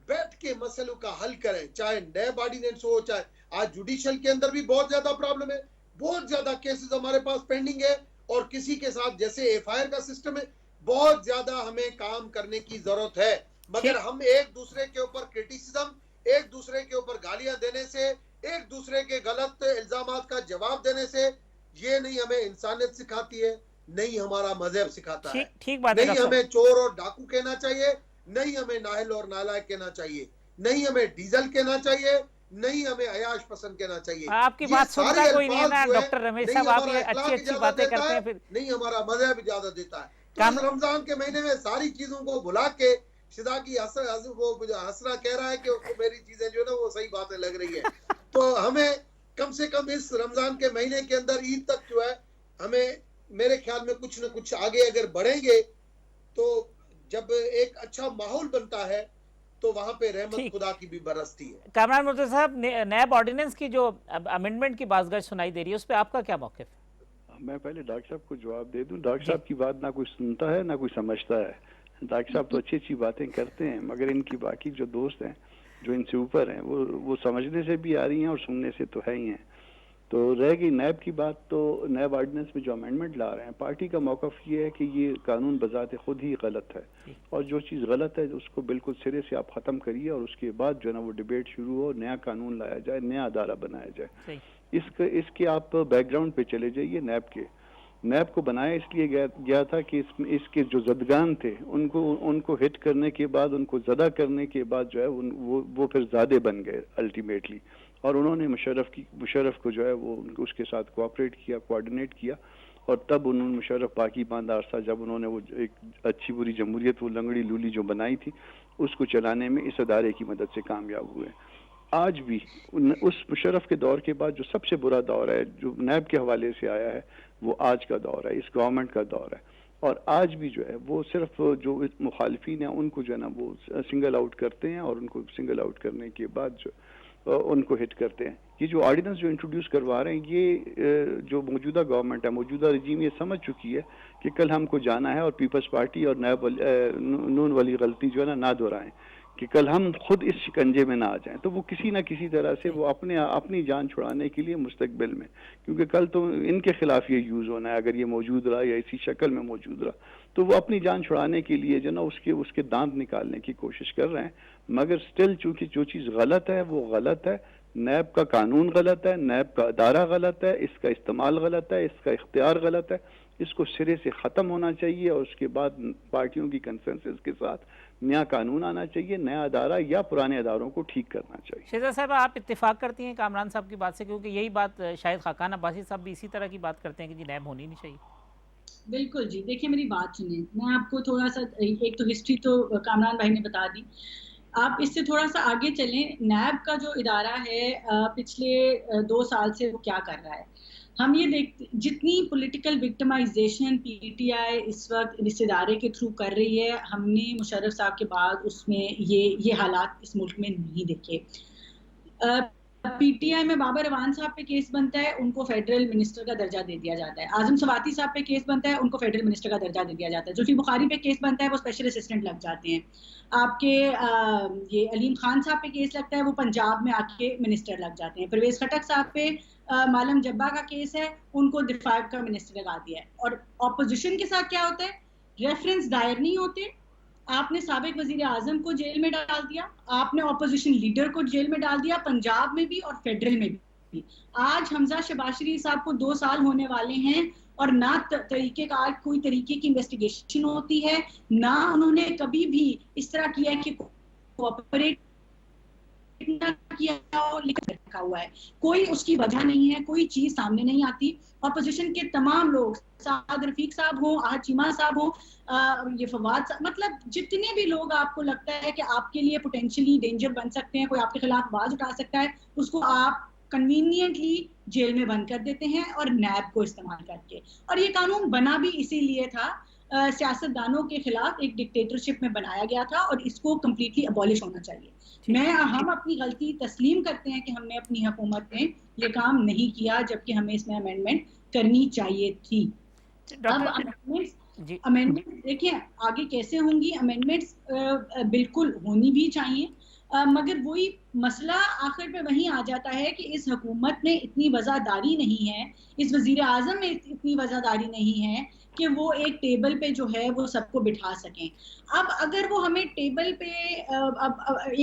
बैठ के मसलों का हल करें, चाहे नैब ऑर्डिनेंस हो, चाहे आज जुडिशल के अंदर भी बहुत ज्यादा प्रॉब्लम है, बहुत ज्यादा केसेस हमारे पास पेंडिंग है और किसी के साथ जैसे एफआईआर का सिस्टम है, बहुत ज्यादा हमें काम करने की जरूरत है। मगर हम एक दूसरे के ऊपर क्रिटिसिज्म, एक दूसरे के ऊपर गालियां देने से, एक दूसरे के गलत इल्जामात का जवाब देने से ये नहीं हमें इंसानियत सिखाती है, नहीं हमारा मजहब सिखाता है। ठीक बात है। नहीं हमें चोर और डाकू कहना चाहिए, नहीं हमें नाहिल और नालायक कहना चाहिए, नहीं हमें डीजल कहना चाहिए, नहीं हमें अयाश पसंद कहना चाहिए। आपकी बात सुनता कोई नहीं है ना डॉक्टर रमेश साहब, आप ये अच्छी बातें करते हैं, फिर नहीं हमारा मजहब इजाजत देता है। तो रमजान के महीने में सारी चीजों को भुला के शिदा की हंसना कह रहा है कि उसको मेरी चीजें जो है ना वो सही बातें लग रही है। तो हमें कम से कम इस रमजान के महीने के अंदर ईद तक जो है, हमें मेरे ख्याल में कुछ न कुछ आगे अगर बढ़ेंगे तो जब एक अच्छा माहौल बनता है तो वहां पे रहमत खुदा की भी बरसती है। कामरान मुर्तज़ा साहब, नैब ऑर्डिनेंस की जो अमेंडमेंट की बातगाज सुनाई दे रही है, उस पर आपका क्या मौक़िफ़ है? मैं पहले डॉक्टर साहब को जवाब दे दूं। डॉक्टर साहब की बात ना कोई सुनता है ना कोई समझता है। डॉक्टर साहब तो अच्छी अच्छी बातें करते हैं, मगर इनकी बाकी जो दोस्त हैं जो इनसे ऊपर हैं वो समझने से भी आ रही हैं और सुनने से तो है ही हैं। तो रह गई नैब की बात, तो नैब ऑर्डिनेंस में जो अमेंडमेंट ला रहे हैं, पार्टी का मौक़िफ़ ये है कि ये कानून बज़ाते खुद ही गलत है और जो चीज़ गलत है उसको बिल्कुल सिरे से आप ख़त्म करिए और उसके बाद जो है ना वो डिबेट शुरू हो, नया कानून लाया जाए, नया अदारा बनाया जाए। इसके आप बैकग्राउंड पे चले जाइए। नैब को बनाया इसलिए गया था कि इसके जो जदगान थे उनको हिट करने के बाद, उनको ज़दा करने के बाद जो है वो फिर ज़्यादा बन गए अल्टीमेटली, और उन्होंने मुशर्रफ को जो है वो उसके साथ कोऑपरेट किया, कोऑर्डिनेट किया, और तब उन्होंने मुशर्रफ बाकी बांधा अरसा जब उन्होंने वो एक अच्छी बुरी जमहूरियत, वो लंगड़ी लूली जो बनाई थी, उसको चलाने में इस अदारे की मदद से कामयाब हुए। आज भी उस मुशर्रफ के दौर के बाद जो सबसे बुरा दौर है जो नैब के हवाले से आया है, वो आज का दौर है, इस गवर्नमेंट का दौर है। और आज भी जो है वो सिर्फ जो मुखालिफिन हैं उनको जो है ना वो सिंगल आउट करते हैं और उनको सिंगल आउट करने के बाद जो उनको हिट करते हैं। ये जो ऑर्डिनेंस जो इंट्रोड्यूस करवा रहे हैं, ये जो मौजूदा गवर्नमेंट है, मौजूदा रजीम ये समझ चुकी है कि कल हमको जाना है और पीपल्स पार्टी और नून वाली गलती जो है ना दोहराएं, कि कल हम खुद इस शिकंजे में ना आ जाएं। तो वो किसी ना किसी तरह से वो अपनी जान छुड़ाने के लिए मुस्तकबिल में, क्योंकि कल तो इनके खिलाफ ये यूज़ होना है, अगर ये मौजूद रहा या इसी शक्ल में मौजूद रहा, तो वो अपनी जान छुड़ाने के लिए जो ना उसके दांत निकालने की कोशिश कर रहे हैं। मगर स्टिल चूंकि जो चीज़ गलत है वो गलत है, नैब का कानून गलत है, नैब का अदारा गलत है, इसका इस्तेमाल गलत है, इसका इख्तियार गलत है, इसको सिरे से ख़त्म होना चाहिए और उसके बाद पार्टियों की कंसेंसस के साथ नया कानून आना चाहिए, नया अदारा या पुराने अदारों को ठीक करना चाहिए। शेजा साहब, आप इत्तेफाक करती हैं कामरान साहब की बात से, क्योंकि यही बात शायद खाकान अब्बासी साहब भी इसी तरह की बात करते हैं कि जी नैब होनी नहीं चाहिए? बिल्कुल जी, देखिए मेरी बात सुनिए, मैं आपको थोड़ा सा एक तो हिस्ट्री तो कामरान भाई ने बता दी, आप इससे थोड़ा सा आगे चलें। नैब का जो इदारा है पिछले 2 साल से वो क्या कर रहा है, हम ये देखते, जितनी पॉलिटिकल विक्टिमाइजेशन पीटीआई इस वक्त इस इदारे के थ्रू कर रही है, हमने मुशर्रफ साहब के बाद उसमें ये हालात इस मुल्क में नहीं देखे। पीटीआई में बाबर अवान साहब पे केस बनता है, उनको फेडरल मिनिस्टर का दर्जा दे दिया जाता है। आजम सवाती साहब पे केस बनता है, उनको फेडरल मिनिस्टर का दर्जा दे दिया जाता है। जुल्फी बुखारी पे केस बनता है, वो स्पेशल असिस्टेंट लग जाते हैं। आपके ये अलीम खान साहब पे केस लगता है, वो पंजाब में आके मिनिस्टर लग जाते हैं। परवेज खटक साहब पे मालम जब्बा का केस है, उनको दिफा का मिनिस्टर लगा दिया है। और ऑपोजिशन के साथ क्या होता है, रेफरेंस दायर नहीं होते, आपने साबिक वजीर आजम को जेल में डाल दिया, आपने ऑपोजिशन लीडर को जेल में डाल दिया, पंजाब में भी और फेडरल में भी। आज हमजा शबाशरी साहब को 2 साल होने वाले हैं और ना तरीकेकार कोई तरीके की इन्वेस्टिगेशन होती है, ना उन्होंने कभी भी इस तरह किया कि कोऑपरेट किया और लिख रखा हुआ है, कोई उसकी वजह नहीं है, कोई चीज सामने नहीं आती। ऑपोजिशन के तमाम लोग, साद रफीक साहब हो, आहद चीमा साहब हो, ये फवाद साहब, मतलब जितने भी लोग आपको लगता है कि आपके लिए पोटेंशियली डेंजर बन सकते हैं, कोई आपके खिलाफ आवाज उठा सकता है, उसको आप कन्वीनियंटली जेल में बंद कर देते हैं और नैब को इस्तेमाल करके। और ये कानून बना भी इसीलिए था, सियासतदानों के खिलाफ एक डिक्टेटरशिप में बनाया गया था और इसको कम्प्लीटली अबॉलिश होना चाहिए। हम अपनी गलती तस्लीम करते हैं कि हमने अपनी हुकूमत में ये काम नहीं किया, जबकि हमें इसमें अमेंडमेंट करनी चाहिए थी। अब अमेंडमेंट्स देखिए आगे कैसे होंगी, अमेंडमेंट्स बिल्कुल होनी भी चाहिए, मगर वही मसला आखिर पे वहीं आ जाता है कि इस हुकूमत में इतनी वज़ादारी नहीं है, इस वज़ीर आज़म में इतनी वज़ादारी नहीं है कि वो एक टेबल पे जो है वो सबको बिठा सकें। अब अगर वो हमें टेबल पे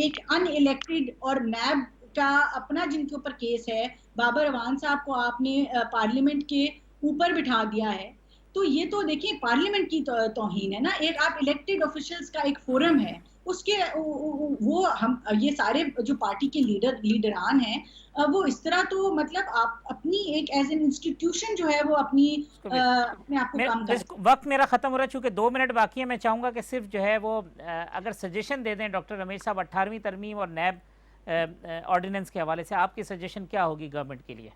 एक अनइलेक्टेड और नैब का अपना जिनके ऊपर केस है, बाबर अवान साहब को आपने पार्लियामेंट के ऊपर बिठा दिया है, तो ये तो देखिए पार्लियामेंट की तौहीन है ना। एक आप इलेक्टेड ऑफिशियल्स का एक फोरम है, उसके वो हम ये सारे जो पार्टी के लीडरान हैं वो इस तरह तो मतलब आप अपनी एक एज एन इंस्टीट्यूशन जो है वो अपने आप को काम कर। वक्त मेरा खत्म हो रहा है, चूंकि 2 मिनट बाकी है। मैं चाहूँगा कि सिर्फ जो है वो अगर सजेशन दे दें डॉक्टर रमेश साहब 18वीं तरमीम और नैब ऑर्डिनेंस के हवाले से आपकी सजेशन क्या होगी गवर्नमेंट के लिए?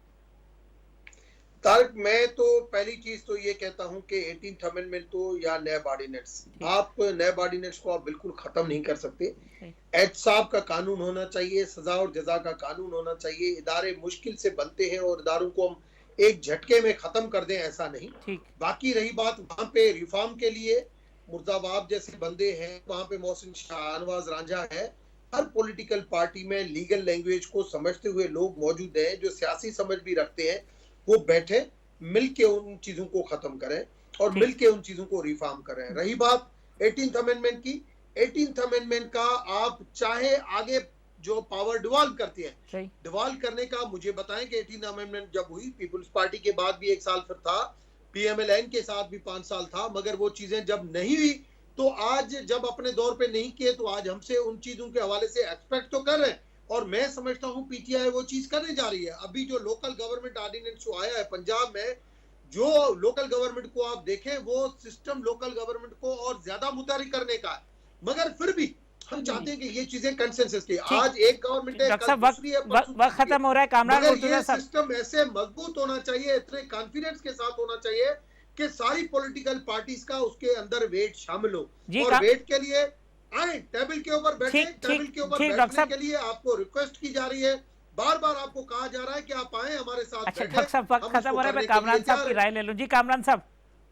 तारिक, मैं तो पहली चीज तो ये कहता हूं कि 18th अमेंडमेंट तो या नैब ऑर्डिनेंस, आप नैब ऑर्डिनेंस को आप बिल्कुल खत्म नहीं कर सकते। एहतसाब का कानून होना चाहिए, सजा और जजा का कानून होना चाहिए। इदारे मुश्किल से बनते हैं और इदारों को हम एक झटके में खत्म कर दें, ऐसा नहीं। बाकी रही बात वहां पे रिफॉर्म के लिए मुर्दाबाद जैसे बंदे हैं, वहां पे मोहसिन शाहनवाज रांझा है, हर पॉलिटिकल पार्टी में लीगल लैंग्वेज को समझते हुए लोग मौजूद हैं जो सियासी समझ भी रखते हैं। वो बैठे मिलके उन चीजों को खत्म करें और मिलके उन चीजों को रिफॉर्म करें। रही बात 18th अमेंडमेंट की, 18th अमेंडमेंट का आप चाहे आगे जो पावर डिवॉल्व करते हैं, डिवॉल्व करने का मुझे बताएं कि 18th अमेंडमेंट जब हुई, पीपुल्स पार्टी के बाद भी 1 साल फिर था, PMLN के साथ भी 5 साल था, मगर वो चीजें जब नहीं हुई तो आज जब अपने दौर पे नहीं किए तो आज हमसे उन चीजों के हवाले से एक्सपेक्ट तो कर रहे हैं। और मैं समझता हूं PTI वो चीज करने जा रही है। अभी जो लोकल गवर्नमेंट ऑर्डिनेंस जो आया है पंजाब में, जो लोकल गवर्नमेंट को आप देखें वो सिस्टम लोकल गवर्नमेंट को और ज्यादा मुतहरिक करने का है, मगर फिर भी हम चाहते हैं कि ये चीजें कंसेंसस की। आज एक गवर्नमेंट है, कल दूसरी है, वक्त खत्म हो रहा है। कामरान ये सिस्टम ऐसे मजबूत होना चाहिए, इतने कॉन्फिडेंस के साथ होना चाहिए कि सारी पॉलिटिकल पार्टीज का उसके अंदर वेट शामिल हो। और वेट के लिए आए, टेबल के ऊपर बैठे, टेबल के ऊपर बैठने के लिए आपको रिक्वेस्ट की जा रही है, बार बार आपको कहा जा रहा है कि आप आए हमारे साथ। अच्छा डॉक्टर साहब वक्त खत्म हो रहा है, मैं कामरान साहब की राय ले लूं। जी कामरान साहब।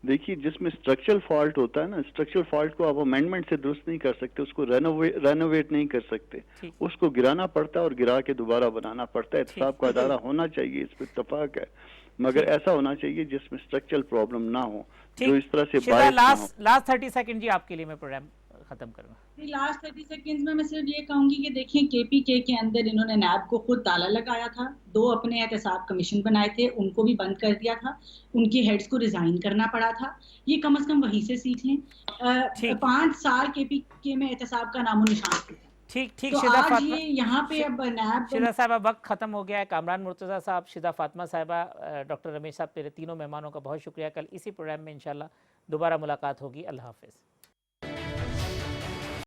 देखिए, जिसमें स्ट्रक्चरल फॉल्ट होता है ना, स्ट्रक्चरल फॉल्ट को आप अमेंडमेंट से दुरुस्त नहीं कर सकते, उसको रेनोवेट नहीं कर सकते, उसको गिराना पड़ता है और गिरा के दोबारा बनाना पड़ता है। एहतसाब का अदारा होना चाहिए, इस पर इत्तफाक है, मगर ऐसा होना चाहिए जिसमें स्ट्रक्चरल प्रॉब्लम ना हो, जो इस तरह से लास्ट 30 सेकंड जी आपके लिए मैं प्रोग्राम खत्म करूंगा। लास्ट 30 सेकंड्स में मैं सिर्फ ये कहूंगी कि देखिए KPK के अंदर इन्होंने नैब को खुद ताला लगाया था, 2 अपने एहतसाब कमीशन बनाए थे, उनको भी बंद कर दिया था, उनके हेड्स को रिजाइन करना पड़ा था। ये कम से कम वहीं से सीख लें। 5 साल KPK में एहतसाब का नामो निशान। ठीक तो आज ये यहाँ पे अब नैब शिदा साहब अब वक्त खत्म हो गया है। कामरान मुर्तज़ा साहब, शिदा फातिमा साहिबा, डॉक्टर रमेश साहब, तेरे तीनों मेहमानों का बहुत शुक्रिया। कल इसी प्रोग्राम में इंशाल्लाह दोबारा मुलाकात होगी। अल्लाह हाफिज़।